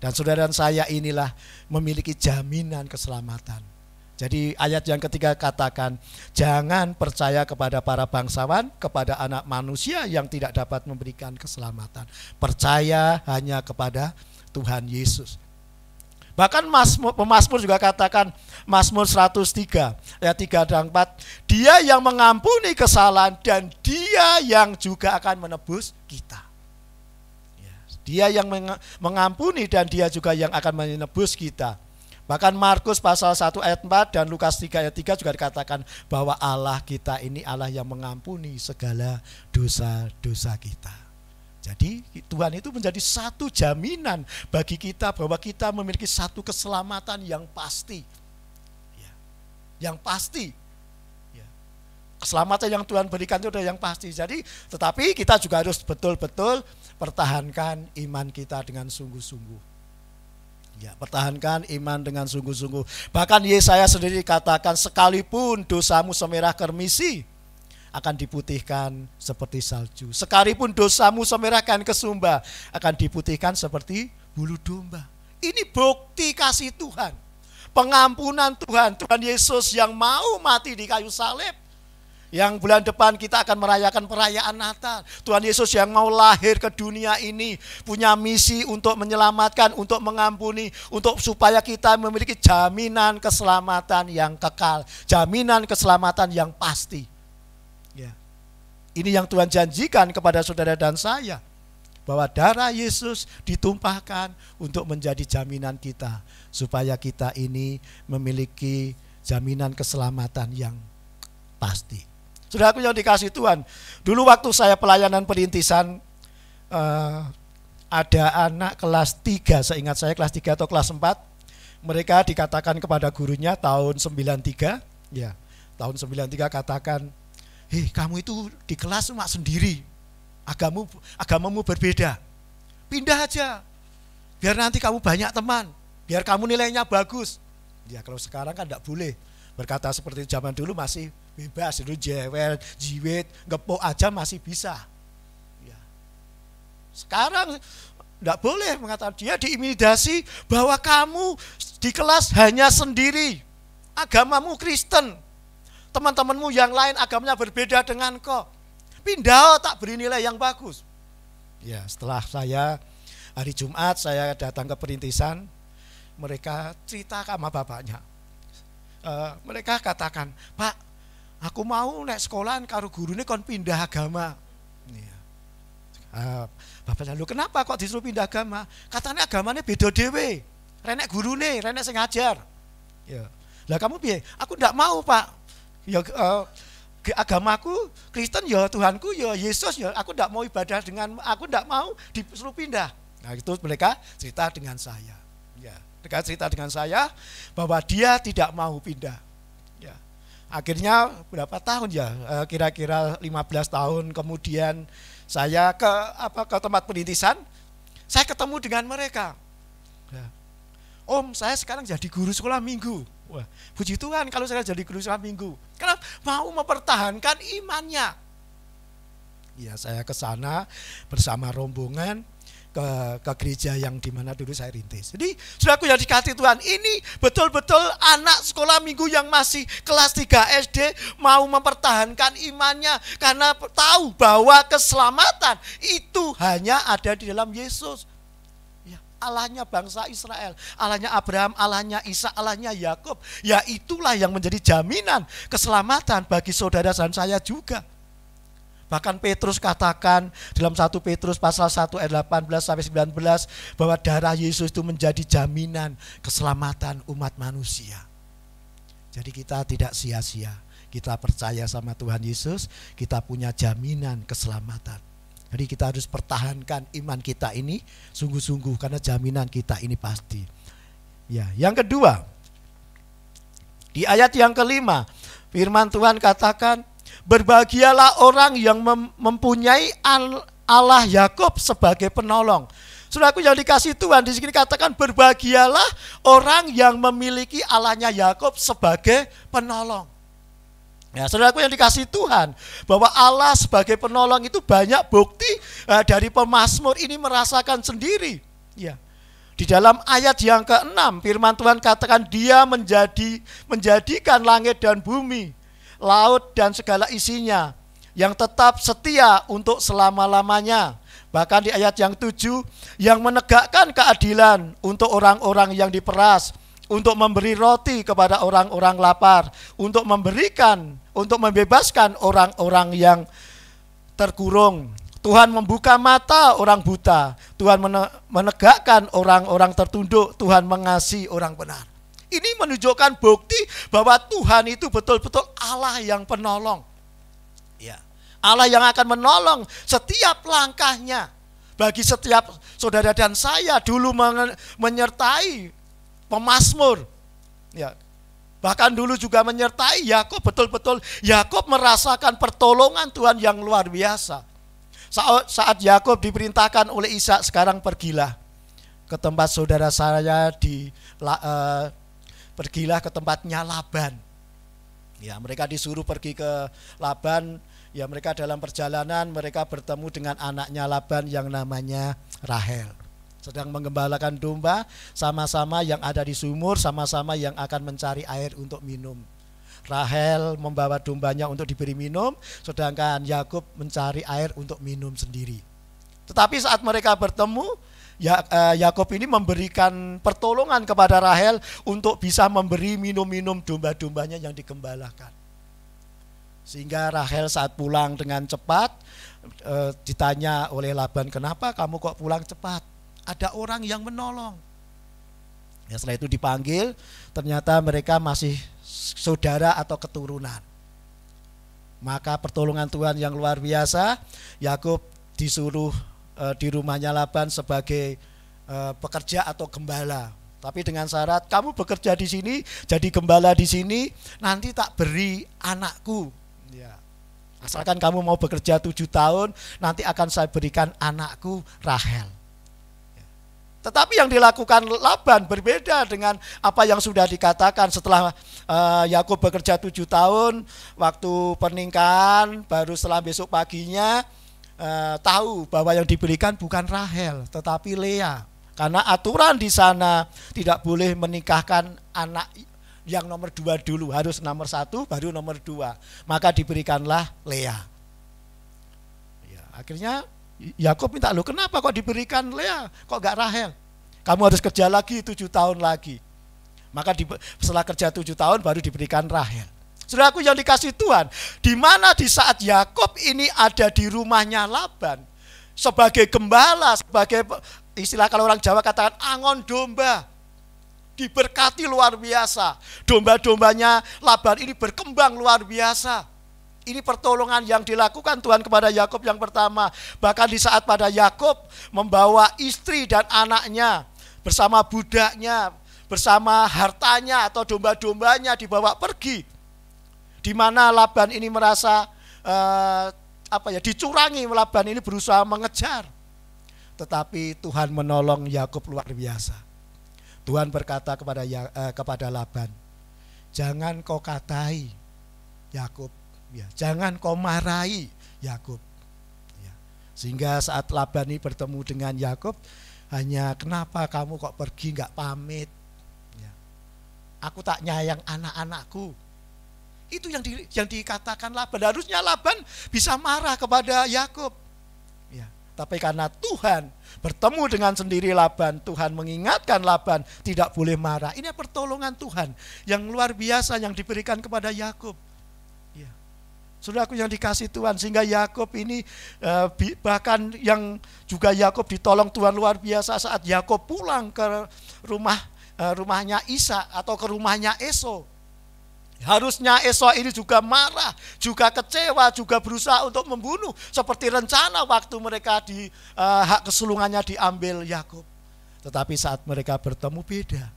Dan saudara saya inilah memiliki jaminan keselamatan. Jadi ayat yang ketiga katakan, jangan percaya kepada para bangsawan, kepada anak manusia yang tidak dapat memberikan keselamatan. Percaya hanya kepada Tuhan Yesus. Bahkan pemazmur juga katakan, Mazmur 103 ayat 3 dan 4, dia yang mengampuni kesalahan dan dia yang juga akan menebus kita. Dia yang mengampuni dan dia juga yang akan menebus kita. Bahkan Markus pasal 1 ayat 4 dan Lukas 3 ayat 3 juga dikatakan bahwa Allah kita ini Allah yang mengampuni segala dosa-dosa kita. Jadi Tuhan itu menjadi satu jaminan bagi kita bahwa kita memiliki satu keselamatan yang pasti. Ya, yang pasti. Ya. Keselamatan yang Tuhan berikan itu adalah yang pasti. Jadi tetapi kita juga harus betul-betul pertahankan iman kita dengan sungguh-sungguh. Ya, pertahankan iman dengan sungguh-sungguh. Bahkan Yesaya sendiri katakan sekalipun dosamu semerah kermisi akan diputihkan seperti salju. Sekalipun dosamu semerah kain kesumba akan diputihkan seperti bulu domba. Ini bukti kasih Tuhan. Pengampunan Tuhan, Tuhan Yesus yang mau mati di kayu salib. Yang bulan depan kita akan merayakan perayaan Natal. Tuhan Yesus yang mau lahir ke dunia ini punya misi untuk menyelamatkan, untuk mengampuni, untuk supaya kita memiliki jaminan keselamatan yang kekal, jaminan keselamatan yang pasti. Ya. Ini yang Tuhan janjikan kepada saudara dan saya, bahwa darah Yesus ditumpahkan untuk menjadi jaminan kita, supaya kita ini memiliki jaminan keselamatan yang pasti. Saudaraku yang dikasihi Tuhan, dulu waktu saya pelayanan perintisan ada anak kelas 3, seingat saya kelas 3 atau kelas 4, mereka dikatakan kepada gurunya tahun 93, ya, tahun 93 katakan, "Hei, kamu itu di kelas cuma sendiri, agamamu berbeda, pindah aja, biar nanti kamu banyak teman, biar kamu nilainya bagus." Ya kalau sekarang kan tidak boleh berkata seperti itu, zaman dulu masih bebas, itu jewel, jiwit, ngepok aja masih bisa. Ya. Sekarang tidak boleh mengatakan, dia diintimidasi bahwa kamu di kelas hanya sendiri, agamamu Kristen, teman-temanmu yang lain agamanya berbeda dengan kau, pindah, tak beri nilai yang bagus. Ya, setelah saya hari Jumat saya datang ke Perintisan, mereka cerita sama bapaknya. Mereka katakan, "Pak, aku mau naik sekolahan karo gurune kon pindah agama." Ya. Bapaknya, "Lu kenapa kok disuruh pindah agama?" Katanya agamanya beda dewe, renek gurune, renek sing ngajar. Ya. Lah kamu piye? "Aku ndak mau, Pak. Ya agamaku Kristen, ya Tuhanku ya Yesus, ya aku ndak mau ibadah dengan, aku ndak mau disuruh pindah." Nah itu mereka cerita dengan saya. Ya, mereka cerita dengan saya bahwa dia tidak mau pindah. Ya. Akhirnya berapa tahun ya? Kira-kira 15 tahun kemudian saya ke tempat perintisan, saya ketemu dengan mereka. Ya. "Om, saya sekarang jadi guru sekolah minggu." Wah, puji Tuhan kalau saya jadi guru sekolah minggu. Karena mau mempertahankan imannya. Ya, saya ke sana bersama rombongan ke gereja yang dimana dulu saya rintis. Jadi saudaraku yang dikasihi Tuhan, ini betul-betul anak sekolah minggu yang masih kelas 3 SD mau mempertahankan imannya karena tahu bahwa keselamatan itu hanya ada di dalam Yesus. Ya, Allahnya bangsa Israel, Allahnya Abraham, Allahnya Ishak, Allahnya Yakub. Ya itulah yang menjadi jaminan keselamatan bagi saudara dan saya juga. Bahkan Petrus katakan dalam 1 Petrus pasal 1 ayat 18 sampai 19 bahwa darah Yesus itu menjadi jaminan keselamatan umat manusia. Jadi kita tidak sia-sia, kita percaya sama Tuhan Yesus, kita punya jaminan keselamatan. Jadi kita harus pertahankan iman kita ini sungguh-sungguh karena jaminan kita ini pasti. Ya, yang kedua, di ayat yang kelima, firman Tuhan katakan, "Berbahagialah orang yang mempunyai Allah Yakub sebagai penolong." Saudaraku yang dikasihi Tuhan, di sini katakan berbahagialah orang yang memiliki Allahnya Yakub sebagai penolong. Ya, saudaraku yang dikasihi Tuhan, bahwa Allah sebagai penolong itu banyak bukti dari pemazmur ini merasakan sendiri. Ya. Di dalam ayat yang ke-6 firman Tuhan katakan dia menjadikan langit dan bumi, laut dan segala isinya, yang tetap setia untuk selama-lamanya. Bahkan di ayat yang 7, yang menegakkan keadilan untuk orang-orang yang diperas, untuk memberi roti kepada orang-orang lapar, untuk membebaskan orang-orang yang terkurung. Tuhan membuka mata orang buta, Tuhan menegakkan orang-orang tertunduk, Tuhan mengasihi orang benar. Ini menunjukkan bukti bahwa Tuhan itu betul-betul Allah yang penolong. Ya, Allah yang akan menolong setiap langkahnya. Bagi setiap saudara dan saya dulu menyertai pemazmur. Ya, bahkan dulu juga menyertai Yakub, betul-betul Yakub merasakan pertolongan Tuhan yang luar biasa. Saat Yakub diperintahkan oleh Ishak, sekarang pergilah ke tempat saudara saya pergilah ke tempatnya Laban. Ya, mereka disuruh pergi ke Laban. Ya, mereka dalam perjalanan mereka bertemu dengan anaknya Laban yang namanya Rahel. Sedang menggembalakan domba, sama-sama yang ada di sumur, sama-sama yang akan mencari air untuk minum. Rahel membawa dombanya untuk diberi minum, sedangkan Yakub mencari air untuk minum sendiri. Tetapi saat mereka bertemu, Yakub ini memberikan pertolongan kepada Rahel untuk bisa memberi minum-minum domba-dombanya yang digembalakan. Sehingga Rahel saat pulang dengan cepat ditanya oleh Laban, "Kenapa kamu kok pulang cepat? Ada orang yang menolong." Ya, setelah itu dipanggil, ternyata mereka masih saudara atau keturunan. Maka pertolongan Tuhan yang luar biasa, Yakub disuruh di rumahnya Laban sebagai pekerja atau gembala. Tapi dengan syarat kamu bekerja di sini, jadi gembala di sini, nanti tak beri anakku. Ya. Asalkan kamu mau bekerja 7 tahun, nanti akan saya berikan anakku Rahel. Ya. Tetapi yang dilakukan Laban berbeda dengan apa yang sudah dikatakan setelah Yakub bekerja 7 tahun, waktu pernikahan, baru setelah besok paginya tahu bahwa yang diberikan bukan Rahel, tetapi Lea. Karena aturan di sana tidak boleh menikahkan anak yang nomor 2 dulu, harus nomor 1 baru nomor 2. Maka diberikanlah Lea. Ya, akhirnya Yakub minta, loh kenapa kok diberikan Lea, kok gak Rahel? Kamu harus kerja lagi 7 tahun lagi. Maka setelah kerja 7 tahun baru diberikan Rahel. Saudaraku yang dikasih Tuhan, di mana di saat Yakub ini ada di rumahnya Laban sebagai gembala, sebagai istilah kalau orang Jawa katakan angon domba, diberkati luar biasa. Domba-dombanya Laban ini berkembang luar biasa. Ini pertolongan yang dilakukan Tuhan kepada Yakub yang pertama. Bahkan di saat pada Yakub membawa istri dan anaknya bersama budaknya, bersama hartanya atau domba-dombanya dibawa pergi. Di mana Laban ini merasa dicurangi. Laban ini berusaha mengejar. Tetapi Tuhan menolong Yakub luar biasa. Tuhan berkata kepada Laban, jangan kau katai Yakub, ya, jangan kau marahi Yakub. Ya. Sehingga saat Laban ini bertemu dengan Yakub, hanya kenapa kamu kok pergi nggak pamit? Ya. Aku tak nyayang anak-anakku. Itu yang dikatakan Laban. Harusnya Laban bisa marah kepada Yakub. Tapi karena Tuhan bertemu dengan sendiri Laban, Tuhan mengingatkan Laban tidak boleh marah. Ini pertolongan Tuhan yang luar biasa yang diberikan kepada Yakub. Ya. Saudaraku yang dikasih Tuhan, sehingga Yakub ini bahkan yang juga Yakub ditolong Tuhan luar biasa saat Yakub pulang ke rumahnya Ishak atau ke rumahnya Esau. Harusnya Esau ini juga marah, juga kecewa, juga berusaha untuk membunuh. Seperti rencana waktu mereka hak kesulungannya diambil Yakub. Tetapi saat mereka bertemu beda.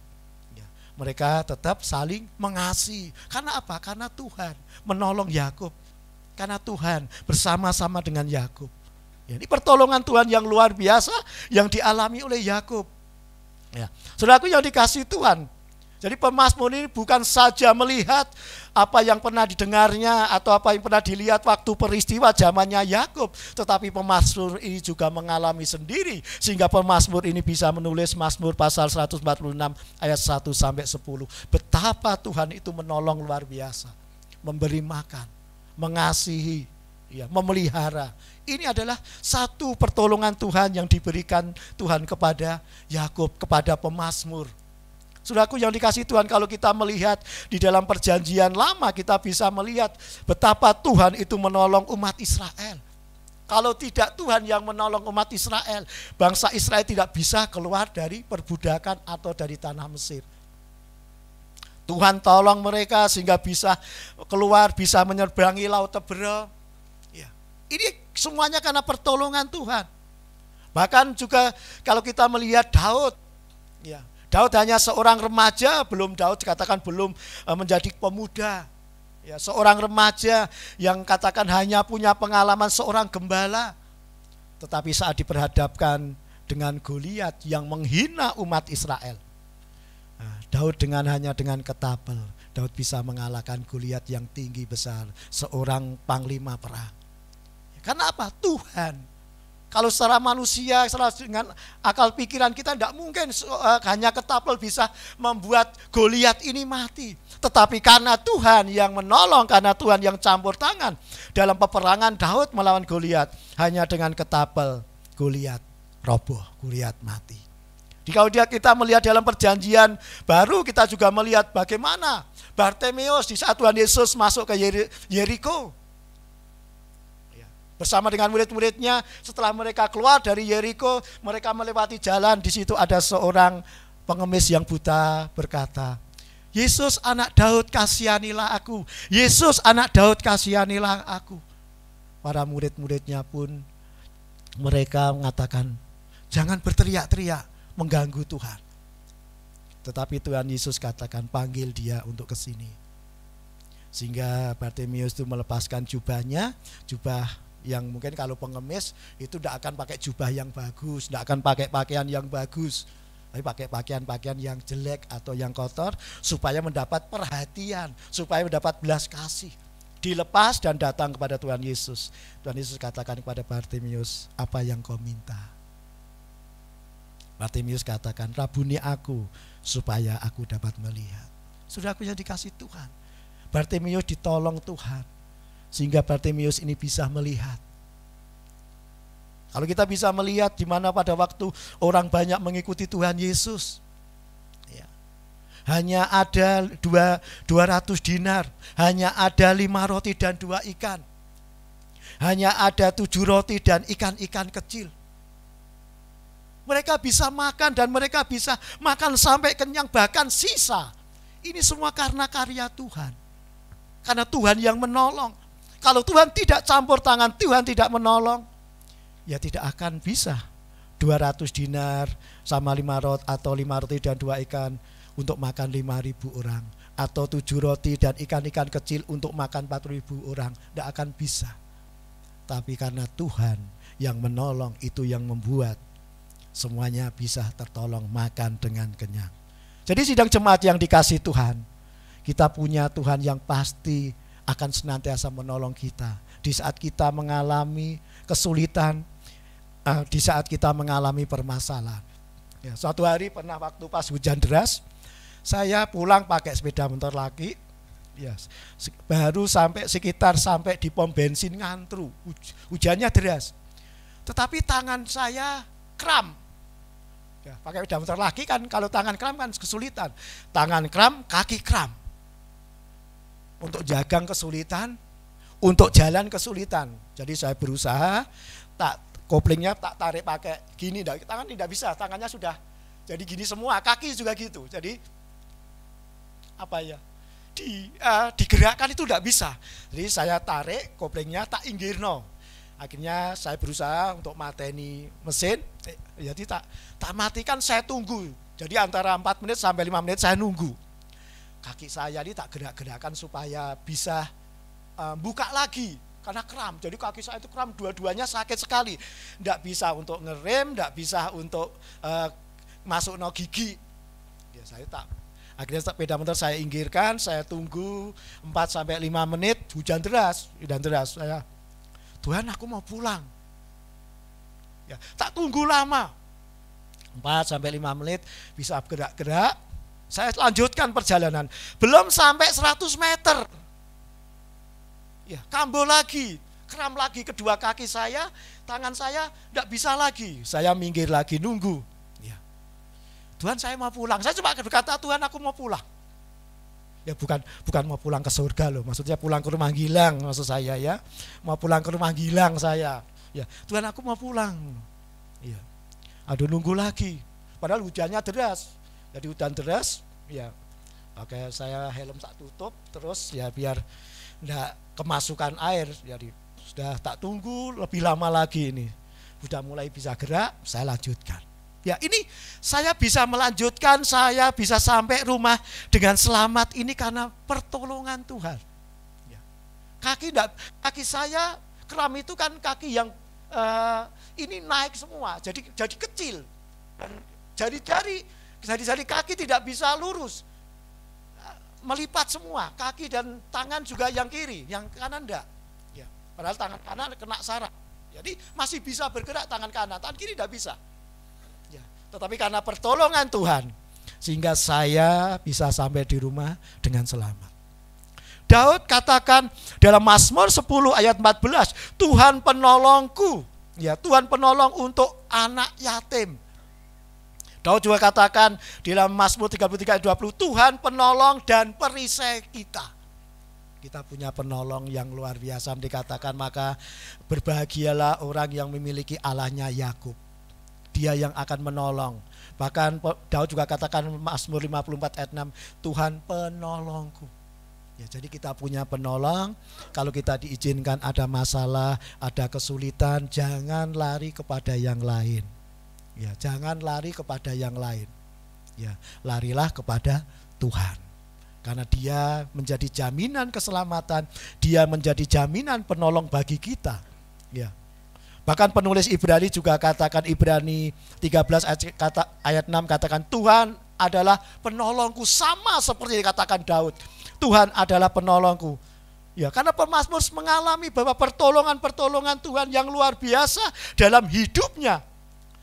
Ya, mereka tetap saling mengasihi. Karena apa? Karena Tuhan menolong Yakub. Karena Tuhan bersama-sama dengan Yakub. Ya, ini pertolongan Tuhan yang luar biasa yang dialami oleh Yakub. Ya, saudaraku yang dikasihi Tuhan. Jadi pemazmur ini bukan saja melihat apa yang pernah didengarnya atau apa yang pernah dilihat waktu peristiwa zamannya Yakub, tetapi pemazmur ini juga mengalami sendiri sehingga pemazmur ini bisa menulis Mazmur pasal 146 ayat 1 sampai 10. Betapa Tuhan itu menolong luar biasa, memberi makan, mengasihi, ya, memelihara. Ini adalah satu pertolongan Tuhan yang diberikan Tuhan kepada Yakub, kepada pemazmur. Saudaraku yang dikasih Tuhan, kalau kita melihat di dalam perjanjian lama, kita bisa melihat betapa Tuhan itu menolong umat Israel. Kalau tidak Tuhan yang menolong umat Israel, bangsa Israel tidak bisa keluar dari perbudakan atau dari tanah Mesir. Tuhan tolong mereka sehingga bisa keluar, bisa menyeberangi Laut Tebel. Ya. Ini semuanya karena pertolongan Tuhan. Bahkan juga kalau kita melihat Daud, ya, Daud hanya seorang remaja, belum Daud katakan belum menjadi pemuda. Ya, seorang remaja yang katakan hanya punya pengalaman seorang gembala. Tetapi saat diperhadapkan dengan Goliat yang menghina umat Israel, Daud hanya dengan ketapel, Daud bisa mengalahkan Goliat yang tinggi besar, seorang panglima perang. Karena apa? Tuhan. Kalau secara manusia, dengan akal pikiran kita tidak mungkin hanya ketapel bisa membuat Goliat ini mati. Tetapi karena Tuhan yang menolong, karena Tuhan yang campur tangan dalam peperangan Daud melawan Goliat, hanya dengan ketapel Goliat roboh, Goliat mati. Kalau kita melihat dalam perjanjian baru, kita juga melihat bagaimana Bartimeus di saat Tuhan Yesus masuk ke Yeriko. Bersama dengan murid-muridnya, setelah mereka keluar dari Yeriko, mereka melewati jalan. Di situ ada seorang pengemis yang buta berkata, Yesus anak Daud, kasihanilah aku. Yesus anak Daud, kasihanilah aku. Para murid-muridnya pun mereka mengatakan, jangan berteriak-teriak mengganggu Tuhan. Tetapi Tuhan Yesus katakan, panggil dia untuk ke sini. Sehingga Bartimeus itu melepaskan jubahnya, jubah yang mungkin kalau pengemis itu tidak akan pakai jubah yang bagus, tidak akan pakai pakaian yang bagus, tapi pakai pakaian-pakaian yang jelek atau yang kotor supaya mendapat perhatian, supaya mendapat belas kasih. Dilepas dan datang kepada Tuhan Yesus. Tuhan Yesus katakan kepada Bartimeus, apa yang kau minta? Bartimeus katakan, rabuni aku supaya aku dapat melihat. Saudaraku yang dikasih Tuhan, Bartimeus ditolong Tuhan sehingga Bartimeus ini bisa melihat. Kalau kita bisa melihat di mana pada waktu orang banyak mengikuti Tuhan Yesus, ya, hanya ada 200 dinar, hanya ada 5 roti dan 2 ikan, hanya ada 7 roti dan ikan-ikan kecil. Mereka bisa makan dan mereka bisa makan sampai kenyang, bahkan sisa. Ini semua karena karya Tuhan. Karena Tuhan yang menolong. Kalau Tuhan tidak campur tangan, Tuhan tidak menolong, ya tidak akan bisa 200 dinar sama 5 roti atau 5 roti dan 2 ikan untuk makan 5.000 orang, atau 7 roti dan ikan-ikan kecil untuk makan 4.000 orang. Tidak akan bisa. Tapi karena Tuhan yang menolong, itu yang membuat semuanya bisa tertolong, makan dengan kenyang. Jadi sidang jemaat yang dikasih Tuhan, kita punya Tuhan yang pasti akan senantiasa menolong kita di saat kita mengalami kesulitan, di saat kita mengalami permasalahan. Ya, suatu hari pernah waktu pas hujan deras, saya pulang pakai sepeda motor lagi, ya, baru sampai di pom bensin ngantru, hujannya deras. Tetapi tangan saya kram. Ya, pakai sepeda motor lagi kan, kalau tangan kram kan kesulitan. Tangan kram, kaki kram. Untuk jagang kesulitan, untuk jalan kesulitan. Jadi saya berusaha, koplingnya tak tarik pakai gini, tangan tidak bisa, tangannya sudah jadi gini semua, kaki juga gitu. Jadi digerakkan itu tidak bisa. Jadi saya tarik koplingnya, tak inggirno. Akhirnya saya berusaha untuk mateni mesin, jadi tak matikan, saya tunggu. Jadi antara 4 menit sampai 5 menit saya nunggu. Kaki saya ini tak gerak-gerakan supaya bisa buka lagi karena kram. Jadi kaki saya itu kram, dua-duanya sakit sekali. Tidak bisa untuk ngerem, tidak bisa untuk masuk no gigi. Ya, akhirnya sepeda motor saya inggirkan, saya tunggu 4 sampai 5 menit, hujan deras. Saya, Tuhan, aku mau pulang. Ya, tak tunggu lama. 4 sampai 5 menit bisa gerak-gerak. Saya lanjutkan perjalanan. Belum sampai 100 meter. Ya, kambuh lagi, kram lagi kedua kaki saya, tangan saya tidak bisa lagi. Saya minggir lagi nunggu. Ya. Tuhan, saya mau pulang. Saya cuma berkata, Tuhan, aku mau pulang. Ya, bukan mau pulang ke surga loh, maksudnya pulang ke rumah Gilang maksud saya ya. Mau pulang ke rumah Gilang saya. Ya, Tuhan, aku mau pulang. Ya. Aduh, nunggu lagi. Padahal hujannya deras. Jadi hujan deras, ya oke, saya helm tak tutup, terus ya biar enggak kemasukan air. Jadi sudah tak tunggu lebih lama lagi ini, sudah mulai bisa gerak, saya lanjutkan. Ya, ini saya bisa melanjutkan, saya bisa sampai rumah dengan selamat ini karena pertolongan Tuhan. Ya. Kaki saya kram itu kan kaki yang ini naik semua, jadi kecil, dan jari-jari kaki tidak bisa lurus, melipat semua, kaki dan tangan juga yang kiri, yang kanan enggak. Ya, padahal tangan kanan kena saraf, jadi masih bisa bergerak tangan kanan, tangan kiri tidak bisa. Ya, tetapi karena pertolongan Tuhan, sehingga saya bisa sampai di rumah dengan selamat. Daud katakan dalam Mazmur 10 ayat 14, Tuhan penolongku, ya Tuhan penolong untuk anak yatim. Daud juga katakan di dalam Mazmur 33 ayat 20, Tuhan penolong dan perisai kita. Kita punya penolong yang luar biasa, dikatakan maka berbahagialah orang yang memiliki Allahnya Yakub. Dia yang akan menolong. Bahkan Daud juga katakan Mazmur 54 ayat 6, Tuhan penolongku. Ya, jadi kita punya penolong. Kalau kita diizinkan ada masalah, ada kesulitan, jangan lari kepada yang lain. Ya, jangan lari kepada yang lain. Ya, larilah kepada Tuhan. Karena Dia menjadi jaminan keselamatan, Dia menjadi jaminan penolong bagi kita. Ya. Bahkan penulis Ibrani juga katakan, Ibrani 13 ayat 6 katakan, Tuhan adalah penolongku, sama seperti dikatakan Daud. Tuhan adalah penolongku. Ya, karena pemazmur mengalami bahwa pertolongan-pertolongan Tuhan yang luar biasa dalam hidupnya.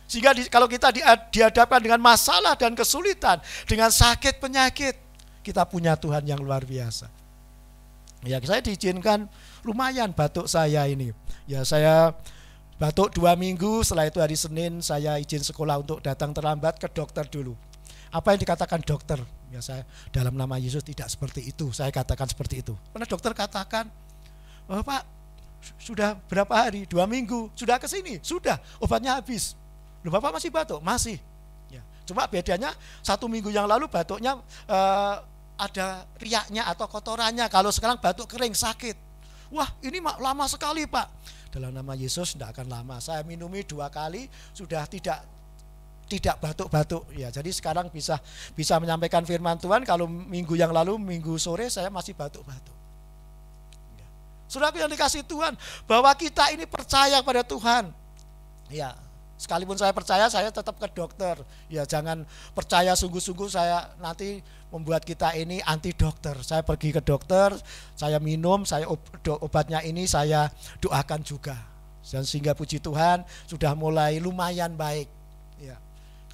Sehingga kalau kita dihadapkan dengan masalah dan kesulitan, dengan sakit penyakit, kita punya Tuhan yang luar biasa. Ya, saya diizinkan lumayan batuk saya ini. Ya, saya batuk 2 minggu, setelah itu hari Senin saya izin sekolah untuk datang terlambat ke dokter dulu. Apa yang dikatakan dokter? Ya, saya dalam nama Yesus tidak seperti itu. Saya katakan seperti itu. Karena dokter katakan, oh, Pak, sudah berapa hari? 2 minggu. Sudah ke sini? Sudah. Obatnya habis. Loh, Bapak masih batuk? Masih. Ya. Cuma bedanya 1 minggu yang lalu batuknya ada riaknya atau kotorannya. Kalau sekarang batuk kering, sakit. Wah, ini lama sekali, Pak. Dalam nama Yesus tidak akan lama. Saya minumi 2 kali sudah tidak batuk-batuk. Ya, jadi sekarang bisa menyampaikan firman Tuhan. Kalau minggu yang lalu, minggu sore saya masih batuk-batuk. Ya. Saudaraku yang dikasihi Tuhan, bahwa kita ini percaya pada Tuhan. Ya, sekalipun saya percaya, saya tetap ke dokter. Ya, jangan percaya sungguh-sungguh, saya nanti membuat kita ini anti dokter. Saya pergi ke dokter, saya minum, saya obatnya ini saya doakan juga. Dan sehingga puji Tuhan sudah mulai lumayan baik. Ya.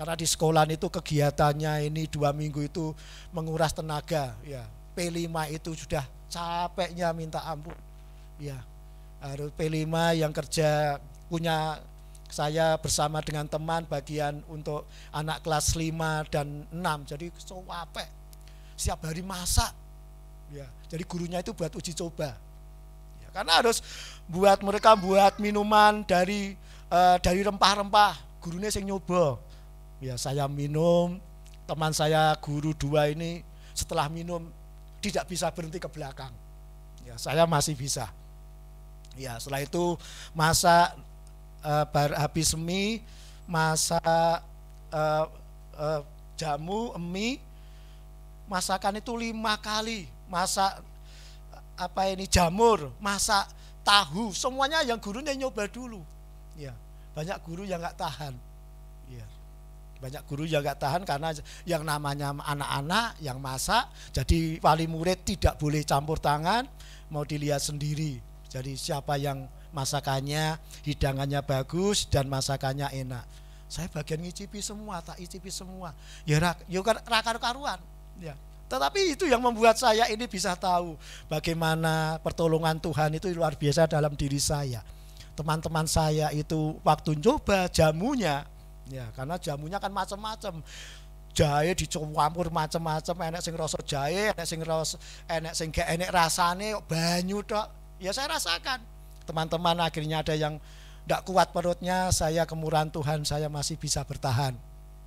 Karena di sekolah itu kegiatannya ini 2 minggu itu menguras tenaga. Ya. P5 itu sudah capeknya minta ampun. Ya. Harus P5 yang kerja punya saya bersama dengan teman bagian untuk anak kelas 5 dan 6. Jadi capek. Setiap hari masak. Ya. Jadi gurunya itu buat uji coba. Ya. Karena harus mereka buat minuman dari rempah-rempah. Gurunya sing nyoba. Ya, saya minum, teman saya guru 2 ini setelah minum tidak bisa berhenti ke belakang. Ya, saya masih bisa. Ya, setelah itu masak habis mie, masak jamu, mie, masakan itu 5 kali, masak jamur, masak tahu, semuanya yang gurunya nyoba dulu. Ya, banyak guru yang nggak tahan. Ya, banyak guru yang nggak tahan karena yang namanya anak-anak yang masak, jadi wali murid tidak boleh campur tangan, mau dilihat sendiri. Jadi siapa yang masakannya, hidangannya bagus dan masakannya enak. Saya bagian ngicipi semua, tak icipi semua. Ya karuan. Ya. Tetapi itu yang membuat saya ini bisa tahu bagaimana pertolongan Tuhan itu luar biasa dalam diri saya. Teman-teman saya itu waktu coba jamunya, ya karena jamunya kan macam-macam. Jahe dicampur macam-macam, enek sing rasa jahe, enek sing gak enek rasane, banyu tok. Ya saya rasakan. Teman-teman akhirnya ada yang tidak kuat perutnya, saya kemurahan Tuhan saya masih bisa bertahan.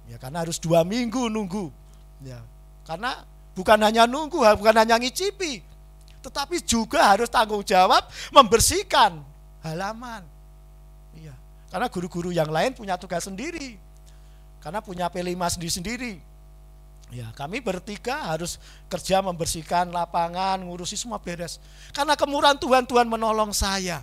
Ya karena harus 2 minggu nunggu. Ya. Karena bukan hanya nunggu, bukan hanya ngicipi, tetapi juga harus tanggung jawab membersihkan halaman. Ya. Karena guru-guru yang lain punya tugas sendiri. Karena punya P5 sendiri-sendiri. Ya, kami bertiga harus kerja membersihkan lapangan, ngurusi semua beres. Karena kemurahan Tuhan, Tuhan menolong saya.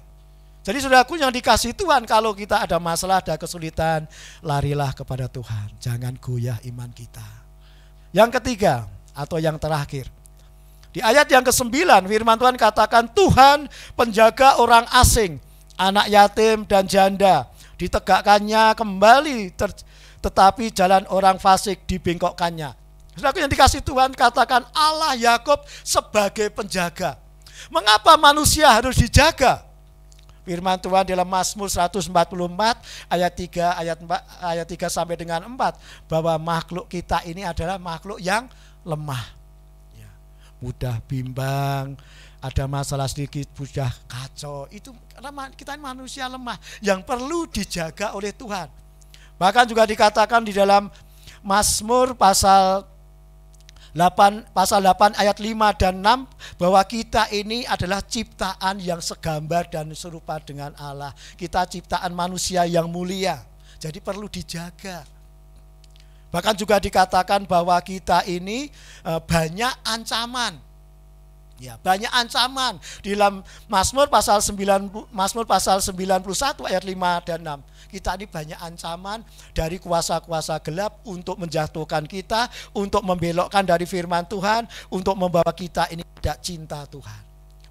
Jadi saudaraku yang dikasihi Tuhan, kalau kita ada masalah, ada kesulitan, larilah kepada Tuhan. Jangan goyah iman kita. Yang ketiga atau yang terakhir, di ayat yang ke-9 firman Tuhan katakan, Tuhan penjaga orang asing, anak yatim dan janda, ditegakkannya kembali, tetapi jalan orang fasik dibengkokkannya. Saudaraku yang dikasihi Tuhan, katakan Allah Yakub sebagai penjaga. Mengapa manusia harus dijaga? Firman Tuhan dalam Mazmur 144 ayat 3 sampai dengan 4, bahwa makhluk kita ini adalah makhluk yang lemah. Ya, mudah bimbang, ada masalah sedikit mudah kacau. Itu karena kita ini manusia lemah yang perlu dijaga oleh Tuhan. Bahkan juga dikatakan di dalam Mazmur pasal pasal 8 ayat 5 dan 6 bahwa kita ini adalah ciptaan yang segambar dan serupa dengan Allah. Kita ciptaan manusia yang mulia. Jadi perlu dijaga. Bahkan juga dikatakan bahwa kita ini banyak ancaman. Ya, banyak ancaman di dalam Mazmur pasal 91 ayat 5 dan 6. Kita ini banyak ancaman dari kuasa-kuasa gelap untuk menjatuhkan kita, untuk membelokkan dari firman Tuhan, untuk membawa kita ini tidak cinta Tuhan.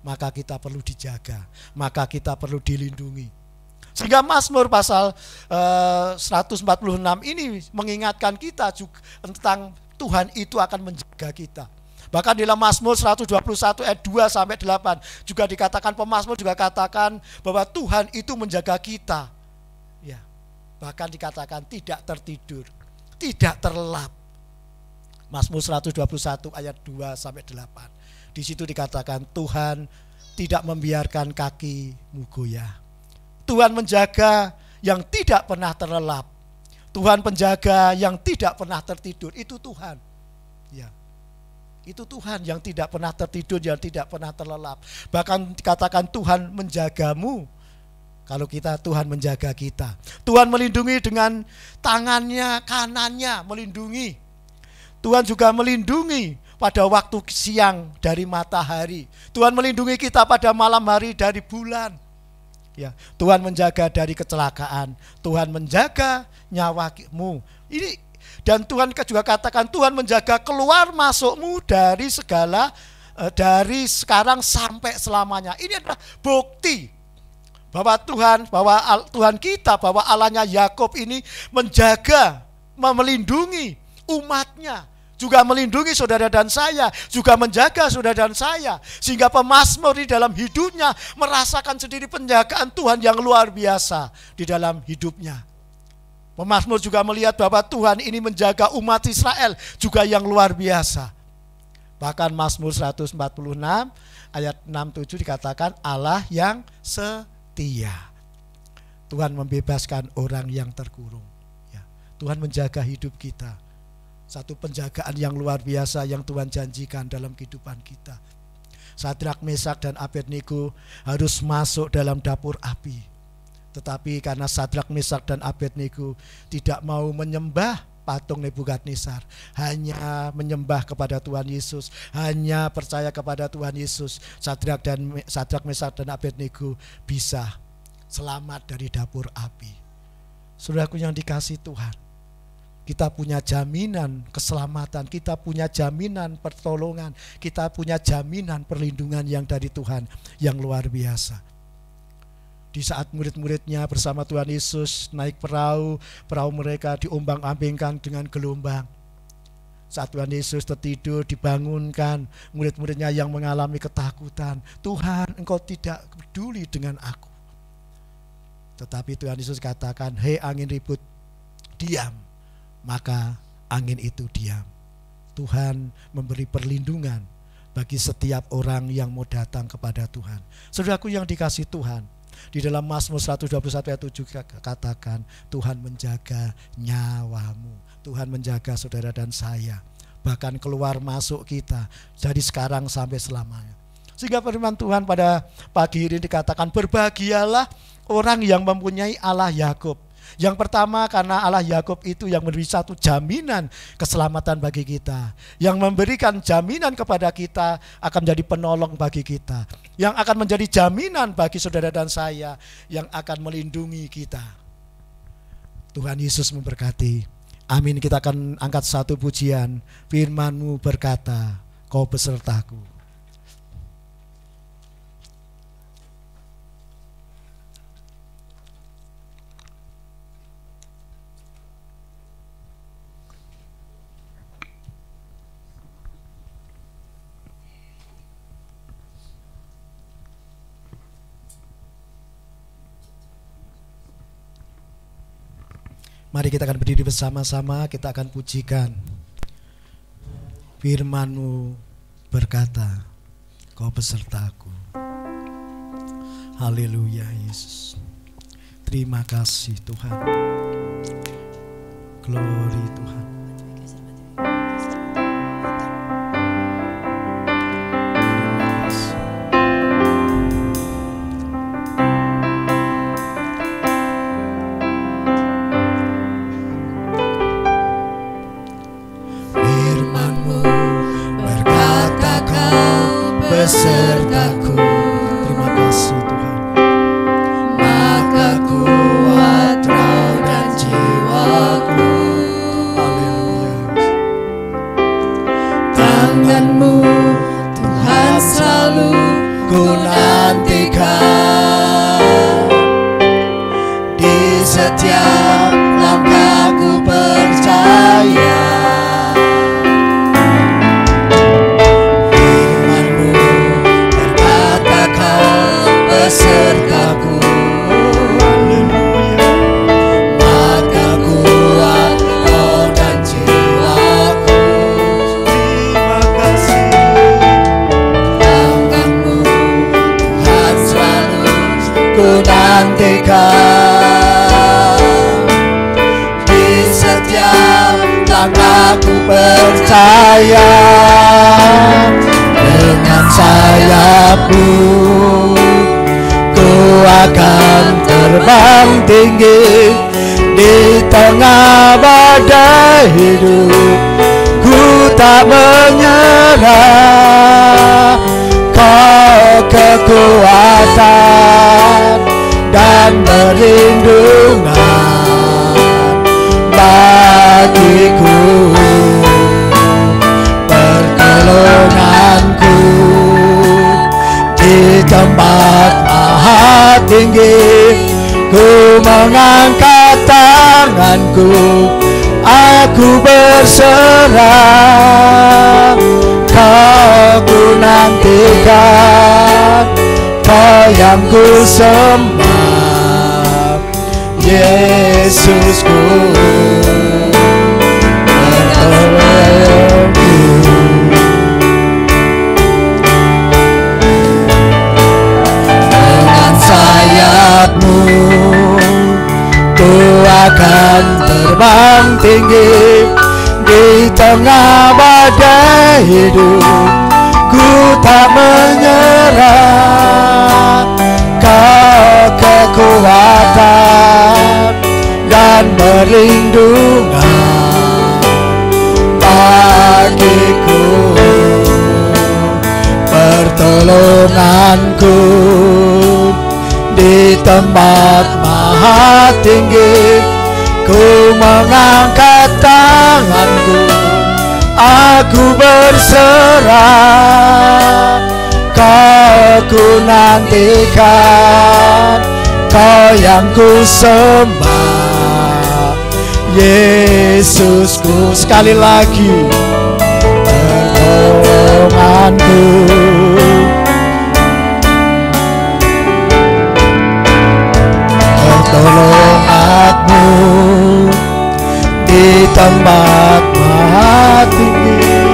Maka kita perlu dijaga, maka kita perlu dilindungi. Sehingga Mazmur pasal 146 ini mengingatkan kita juga tentang Tuhan itu akan menjaga kita. Bahkan di dalam Mazmur 121 ayat 2 sampai 8 juga dikatakan, pemazmur juga katakan bahwa Tuhan itu menjaga kita. Ya. Bahkan dikatakan tidak tertidur, tidak terlelap. Mazmur 121 ayat 2 sampai 8. Di situ dikatakan Tuhan tidak membiarkan kakimu goyah. Tuhan menjaga yang tidak pernah terlelap. Tuhan penjaga yang tidak pernah tertidur. Itu Tuhan. Ya. Itu Tuhan yang tidak pernah tertidur, yang tidak pernah terlelap. Bahkan dikatakan Tuhan menjagamu. Kalau Tuhan menjaga kita. Tuhan melindungi dengan tangannya kanannya, melindungi. Tuhan juga melindungi pada waktu siang dari matahari. Tuhan melindungi kita pada malam hari dari bulan. Ya, Tuhan menjaga dari kecelakaan. Tuhan menjaga nyawamu. Dan Tuhan juga katakan Tuhan menjaga keluar masukmu dari segala, dari sekarang sampai selamanya. Ini adalah bukti bahwa Tuhan kita, bahwa Allahnya Yakub ini menjaga, melindungi umatnya, juga melindungi saudara dan saya, juga menjaga saudara dan saya. Sehingga pemazmur di dalam hidupnya merasakan sendiri penjagaan Tuhan yang luar biasa di dalam hidupnya. Pemazmur juga melihat bahwa Tuhan ini menjaga umat Israel juga yang luar biasa. Bahkan Mazmur 146 ayat 6-7 dikatakan Allah yang setia. Tuhan membebaskan orang yang terkurung. Ya, Tuhan menjaga hidup kita. Satu penjagaan yang luar biasa yang Tuhan janjikan dalam kehidupan kita. Sadrak, Mesak, dan Abednego harus masuk dalam dapur api. Tetapi karena Sadrak, Mesak, dan Abednego tidak mau menyembah patung Nebukadnezar, hanya menyembah kepada Tuhan Yesus, hanya percaya kepada Tuhan Yesus, Sadrak, Mesak, dan Abednego bisa selamat dari dapur api. Saudaraku yang dikasihi Tuhan, kita punya jaminan keselamatan, kita punya jaminan pertolongan, kita punya jaminan perlindungan yang dari Tuhan yang luar biasa. Di saat murid-muridnya bersama Tuhan Yesus naik perahu mereka diombang-ambingkan dengan gelombang. Saat Tuhan Yesus tertidur, dibangunkan murid-muridnya yang mengalami ketakutan. Tuhan, Engkau tidak peduli dengan aku. Tetapi Tuhan Yesus katakan, hei angin ribut, diam. Maka angin itu diam. Tuhan memberi perlindungan bagi setiap orang yang mau datang kepada Tuhan. Saudaraku yang dikasihi Tuhan, di dalam Mazmur 121 ayat 7 katakan Tuhan menjaga nyawamu, Tuhan menjaga saudara dan saya, bahkan keluar masuk kita dari sekarang sampai selamanya. Sehingga firman Tuhan pada pagi ini dikatakan berbahagialah orang yang mempunyai Allah Yakub. Yang pertama karena Allah Yakub itu yang memberi satu jaminan keselamatan bagi kita, yang memberikan jaminan kepada kita akan menjadi penolong bagi kita, yang akan menjadi jaminan bagi saudara dan saya, yang akan melindungi kita. Tuhan Yesus memberkati. Amin. Kita akan angkat satu pujian. Firman-Mu berkata, Kau besertaku. Mari kita akan berdiri bersama-sama, kita akan pujikan. Firman-Mu berkata, Kau besertaku. Haleluya Yesus. Terima kasih Tuhan. Glory Tuhan. nantikan. Di setiap langkahku percaya, dengan sayapmu ku akan terbang tinggi. Di tengah badai hidup ku tak menyerah. Kau kekuatan dan perlindungan bagiku, pertolonganku di tempat maha tinggi. Ku mengangkat tanganku, aku berserah. Kau ku nantikan, Kau yang ku sembah, Yesusku, pertolonganku. Dengan sayapmu ku akan terbang tinggi. Di tengah badai hidup ku tak menyerah. Kau kekuatan dan perlindungan bagiku, pertolonganku di tempat maha tinggi. Ku mengangkat tanganku, aku berserah. Kau ku nantikan, Kau yang ku sembah, Yesusku. Sekali lagi, pertolonganku. Pertolonganmu di tempat maha tinggi.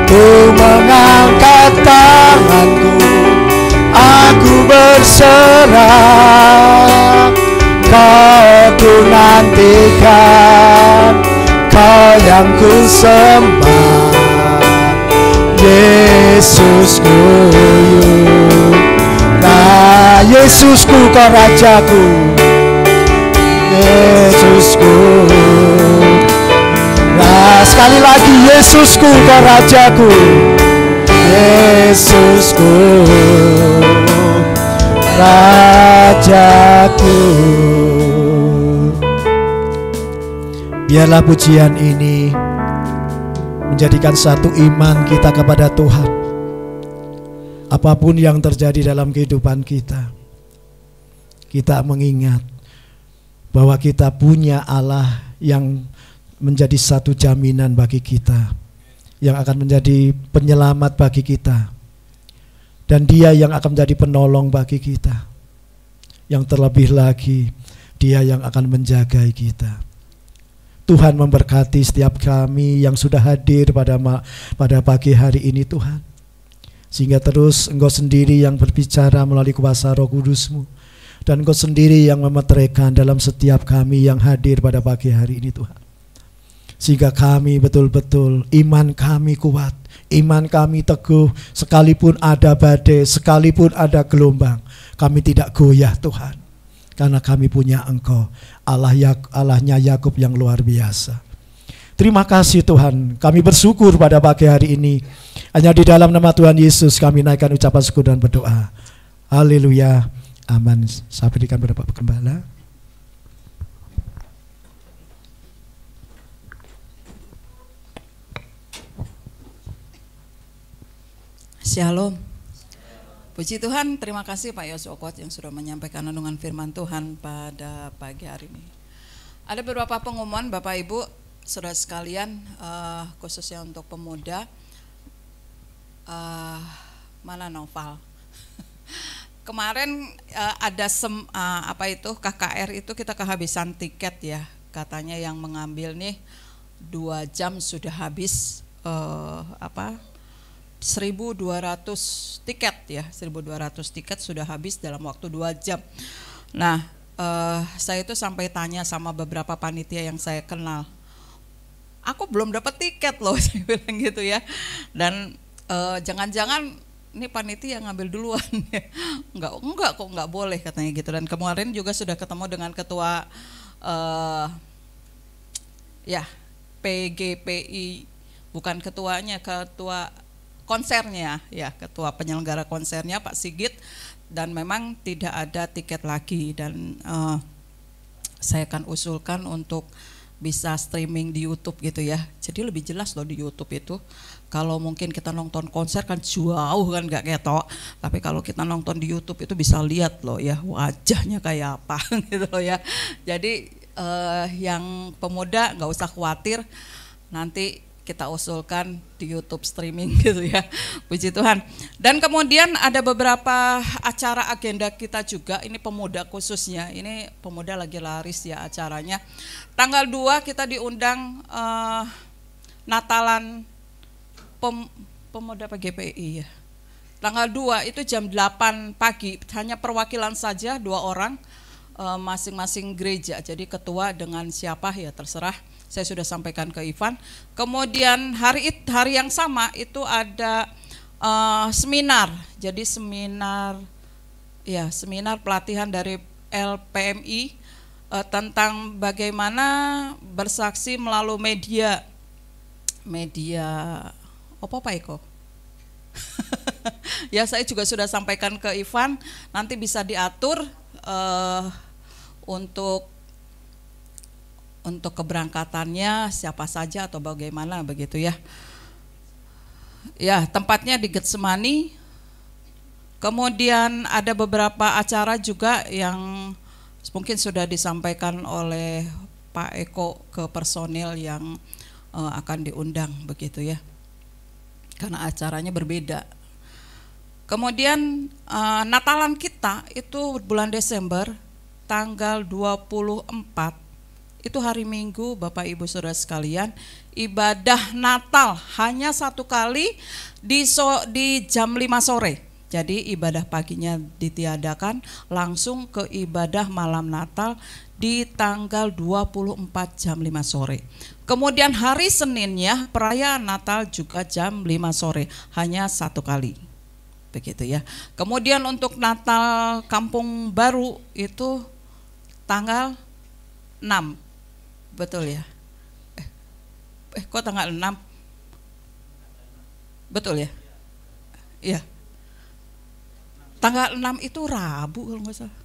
Ku mengangkat tanganku, aku berserah. Kau ku nantikan, Kau yang ku sembah, Yesusku. Nah, Yesusku, Kau Rajaku, Yesusku. Nah, sekali lagi, Yesusku, Kau Rajaku, Yesusku, Rajaku. Biarlah pujian ini menjadikan satu iman kita kepada Tuhan. Apapun yang terjadi dalam kehidupan kita, kita mengingat bahwa kita punya Allah yang menjadi satu jaminan bagi kita, yang akan menjadi penyelamat bagi kita, dan Dia yang akan menjadi penolong bagi kita. Yang terlebih lagi, Dia yang akan menjaga kita. Tuhan memberkati setiap kami yang sudah hadir pada pagi hari ini, Tuhan. Sehingga terus Engkau sendiri yang berbicara melalui kuasa Roh Kudus-Mu, dan Engkau sendiri yang memeteraikan dalam setiap kami yang hadir pada pagi hari ini, Tuhan. Sehingga kami betul-betul iman kami kuat, iman kami teguh, sekalipun ada badai, sekalipun ada gelombang, kami tidak goyah, Tuhan. Karena kami punya Engkau, Allahnya Yakub yang luar biasa. Terima kasih Tuhan, kami bersyukur pada pagi hari ini. Hanya di dalam nama Tuhan Yesus kami naikkan ucapan syukur dan berdoa. Haleluya, amin. Saya berikan kepada Bapak Gembala. Shalom. Puji Tuhan, terima kasih Pak Yos Okot yang sudah menyampaikan renungan firman Tuhan pada pagi hari ini. Ada beberapa pengumuman Bapak Ibu, saudara sekalian, khususnya untuk pemuda. Mana Noval? Kemarin ada KKR itu kita kehabisan tiket ya. Katanya yang mengambil nih 2 jam sudah habis 1.200 tiket ya, 1.200 tiket sudah habis dalam waktu 2 jam. Nah, saya itu sampai tanya sama beberapa panitia yang saya kenal, aku belum dapat tiket loh, saya bilang gitu ya. Dan jangan-jangan ini panitia ngambil duluan ya. Enggak kok, nggak boleh katanya gitu. Dan kemarin juga sudah ketemu dengan ketua ya PGPI, bukan ketuanya, ketua konsernya ya, ketua penyelenggara konsernya Pak Sigit. Dan memang tidak ada tiket lagi, dan saya akan usulkan untuk bisa streaming di YouTube gitu ya. Jadi lebih jelas loh di YouTube itu. Kalau mungkin kita nonton konser kan jauh kan, nggak ketok. Tapi kalau kita nonton di YouTube itu bisa lihat loh ya wajahnya kayak apa gitu loh ya. Jadi yang pemuda nggak usah khawatir, nanti kita usulkan di YouTube streaming gitu ya. Puji Tuhan. Dan kemudian ada beberapa acara agenda kita juga, ini pemuda khususnya, ini pemuda lagi laris ya acaranya. Tanggal 2 kita diundang Natalan pemuda PGPI ya. Tanggal 2 itu jam 8 pagi, hanya perwakilan saja 2 orang, masing-masing gereja. Jadi ketua dengan siapa ya terserah. Saya sudah sampaikan ke Ivan. Kemudian hari yang sama itu ada seminar. Jadi seminar pelatihan dari LPMI tentang bagaimana bersaksi melalui media apa Pak Eko? Ya saya juga sudah sampaikan ke Ivan, nanti bisa diatur untuk keberangkatannya siapa saja atau bagaimana begitu ya. Ya, tempatnya di Getsemani. Kemudian ada beberapa acara juga yang mungkin sudah disampaikan oleh Pak Eko ke personil yang akan diundang begitu ya. Karena acaranya berbeda. Kemudian Natalan kita itu bulan Desember tanggal 24, itu hari Minggu Bapak Ibu Saudara sekalian, ibadah Natal hanya 1 kali di jam 5 sore. Jadi ibadah paginya ditiadakan, langsung ke ibadah malam Natal di tanggal 24 jam 5 sore. Kemudian hari Seninnya perayaan Natal juga jam 5 sore, hanya 1 kali. Begitu ya. Kemudian untuk Natal Kampung Baru itu tanggal 6. Betul ya? Kok tanggal 6? Betul ya? Iya. Tanggal 6 itu Rabu kalau nggak salah.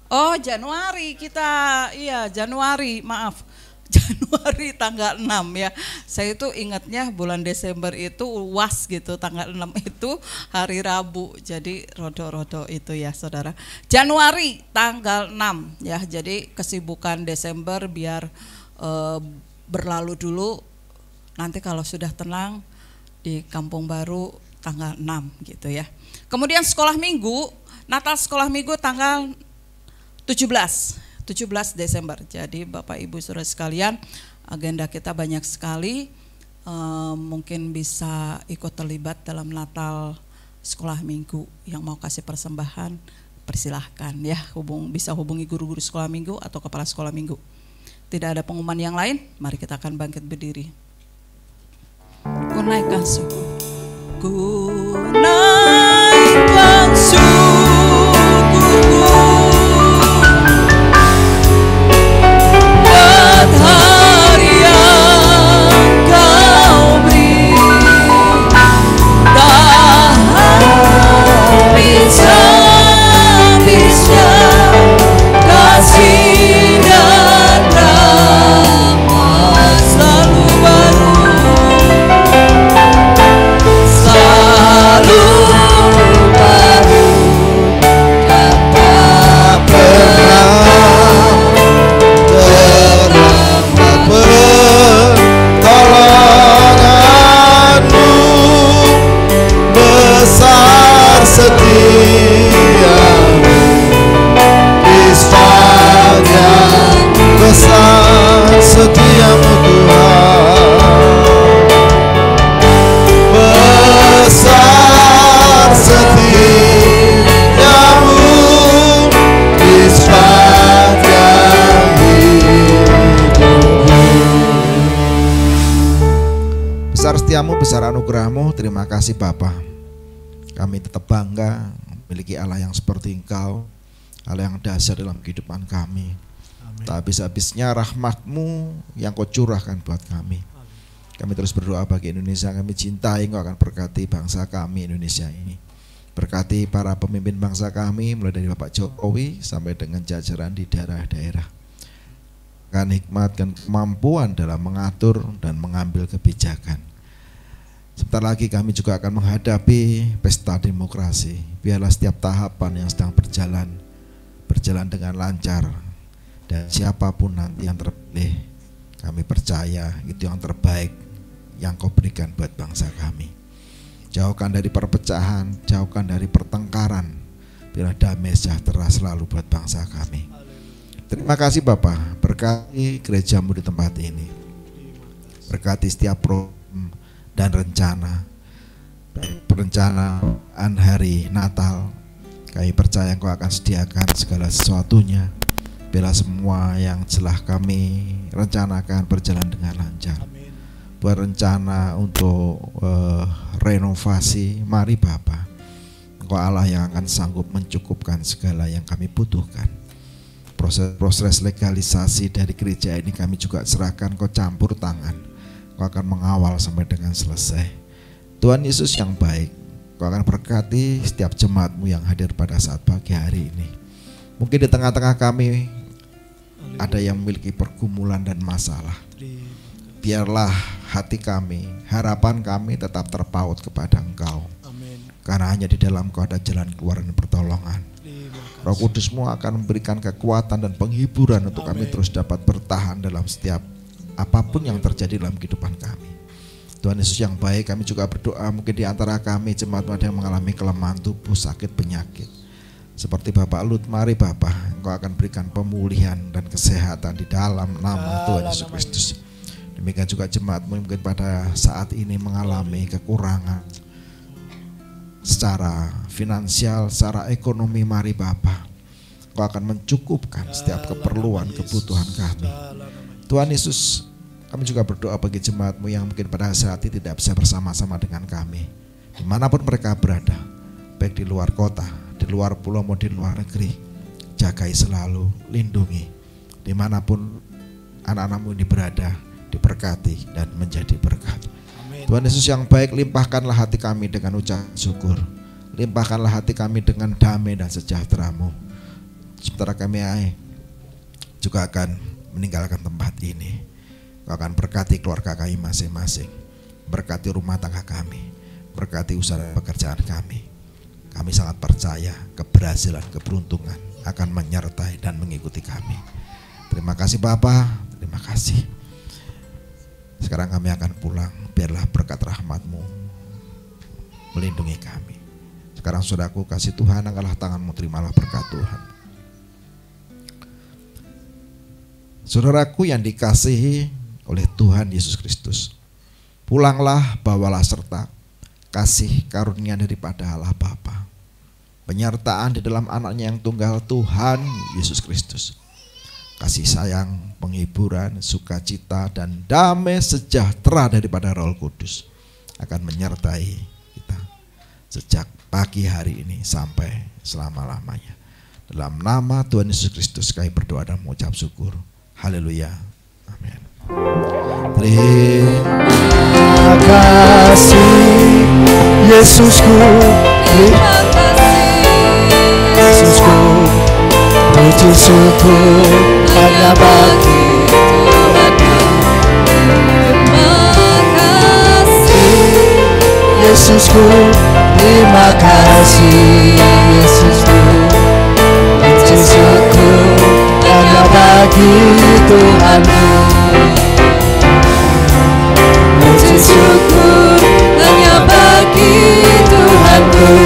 Oh, Januari kita. Iya, Januari, maaf. Januari tanggal 6 ya. Saya itu ingatnya bulan Desember itu UAS gitu, tanggal 6 itu hari Rabu. Jadi rodo-rodo itu ya Saudara. Januari tanggal 6 ya. Jadi kesibukan Desember biar berlalu dulu. Nanti kalau sudah tenang di Kampung Baru tanggal 6 gitu ya. Kemudian sekolah minggu, Natal sekolah minggu tanggal 17 Desember. Jadi Bapak Ibu Saudara sekalian, agenda kita banyak sekali. Mungkin bisa ikut terlibat dalam Natal sekolah minggu. Yang mau kasih persembahan, persilahkan ya, bisa hubungi guru-guru sekolah minggu atau kepala sekolah minggu. Tidak ada pengumuman yang lain, mari kita akan bangkit berdiri. Ku naikkan suku, ku naikkan sukuku buat hari yang kau beri. Tak habis-habisnya kasih dan rahmat selalu baru, selalu Terima kasih Bapa. Kami tetap bangga memiliki Allah yang seperti Engkau, Allah yang dahsyat dalam kehidupan kami. Tak habis-habisnya rahmat-Mu yang Kau curahkan buat kami. Kami terus berdoa bagi Indonesia, kami cintai Engkau akan berkati bangsa kami Indonesia ini. Berkati para pemimpin bangsa kami, mulai dari Bapak Jokowi sampai dengan jajaran di daerah-daerah. Kan hikmat dan kemampuan dalam mengatur dan mengambil kebijakan. Sebentar lagi kami juga akan menghadapi pesta demokrasi. Biarlah setiap tahapan yang sedang berjalan dengan lancar. Dan siapapun nanti yang terpilih, kami percaya itu yang terbaik yang Kau berikan buat bangsa kami. Jauhkan dari perpecahan, jauhkan dari pertengkaran. Biarlah damai sejahtera selalu buat bangsa kami. Terima kasih Bapak, berkati gereja-Mu di tempat ini. Berkati setiap program dan rencana. Perencanaan hari Natal, kami percaya Engkau akan sediakan segala sesuatunya. Biarlah semua yang telah kami rencanakan berjalan dengan lancar. Buat rencana untuk renovasi, mari Bapa, Engkau Allah yang akan sanggup mencukupkan segala yang kami butuhkan. Proses legalisasi dari gereja ini kami juga serahkan, Kau campur tangan. Kau akan mengawal sampai dengan selesai. Tuhan Yesus yang baik, Kau akan berkati setiap jemaat-Mu yang hadir pada saat pagi hari ini. Mungkin di tengah-tengah kami ada yang memiliki pergumulan dan masalah. Biarlah hati kami, harapan kami tetap terpaut kepada Engkau. Amin. Karena hanya di dalam Kau ada jalan keluar dan pertolongan. Roh Kudus-Mu akan memberikan kekuatan dan penghiburan untuk kami terus dapat bertahan dalam setiap apapun yang terjadi dalam kehidupan kami. Tuhan Yesus yang baik, kami juga berdoa mungkin di antara kami jemaat ada yang mengalami kelemahan tubuh, sakit, penyakit. Seperti Bapak Lut, mari Bapak, Engkau akan berikan pemulihan dan kesehatan di dalam nama Tuhan Yesus Kristus. Demikian juga jemaat-Mu mungkin pada saat ini mengalami kekurangan secara finansial, secara ekonomi, mari Bapa, Engkau akan mencukupkan setiap keperluan, kebutuhan kami. Tuhan Yesus, kami juga berdoa bagi jemaat-Mu yang mungkin pada saat ini tidak bisa bersama-sama dengan kami, dimanapun mereka berada, baik di luar kota, di luar pulau maupun di luar negeri. Jagai selalu, lindungi, dimanapun anak-anak-Mu ini berada, diberkati dan menjadi berkat. Amin. Tuhan Yesus yang baik, limpahkanlah hati kami dengan ucapan syukur. Limpahkanlah hati kami dengan damai dan sejahtera-Mu. Sementara kami juga akan meninggalkan tempat ini, Kau akan berkati keluarga kami masing-masing, berkati rumah tangga kami, berkati usaha dan pekerjaan kami. Kami sangat percaya keberhasilan, keberuntungan akan menyertai dan mengikuti kami. Terima kasih Bapa, terima kasih. Sekarang kami akan pulang, biarlah berkat rahmat-Mu melindungi kami. Sekarang saudaraku, kasih Tuhan, angkatlah tangan-Mu, terimalah berkat Tuhan. Saudaraku yang dikasihi oleh Tuhan Yesus Kristus, pulanglah, bawalah serta kasih karunia daripada Allah Bapa, penyertaan di dalam anaknya yang tunggal Tuhan Yesus Kristus, kasih sayang, penghiburan, sukacita, dan damai sejahtera daripada Roh Kudus akan menyertai kita sejak pagi hari ini sampai selama-lamanya. Dalam nama Tuhan Yesus Kristus kami berdoa dan mengucap syukur. Haleluya. Amin. Terima kasih Yesusku, Terima kasih Yesusku, puji syukur hanya bagi Tuhanku. Terima kasih Yesusku. Terima kasih Yesusku, puji syukur hanya bagi Tuhanku. Puji syukur hanya bagi Tuhanku.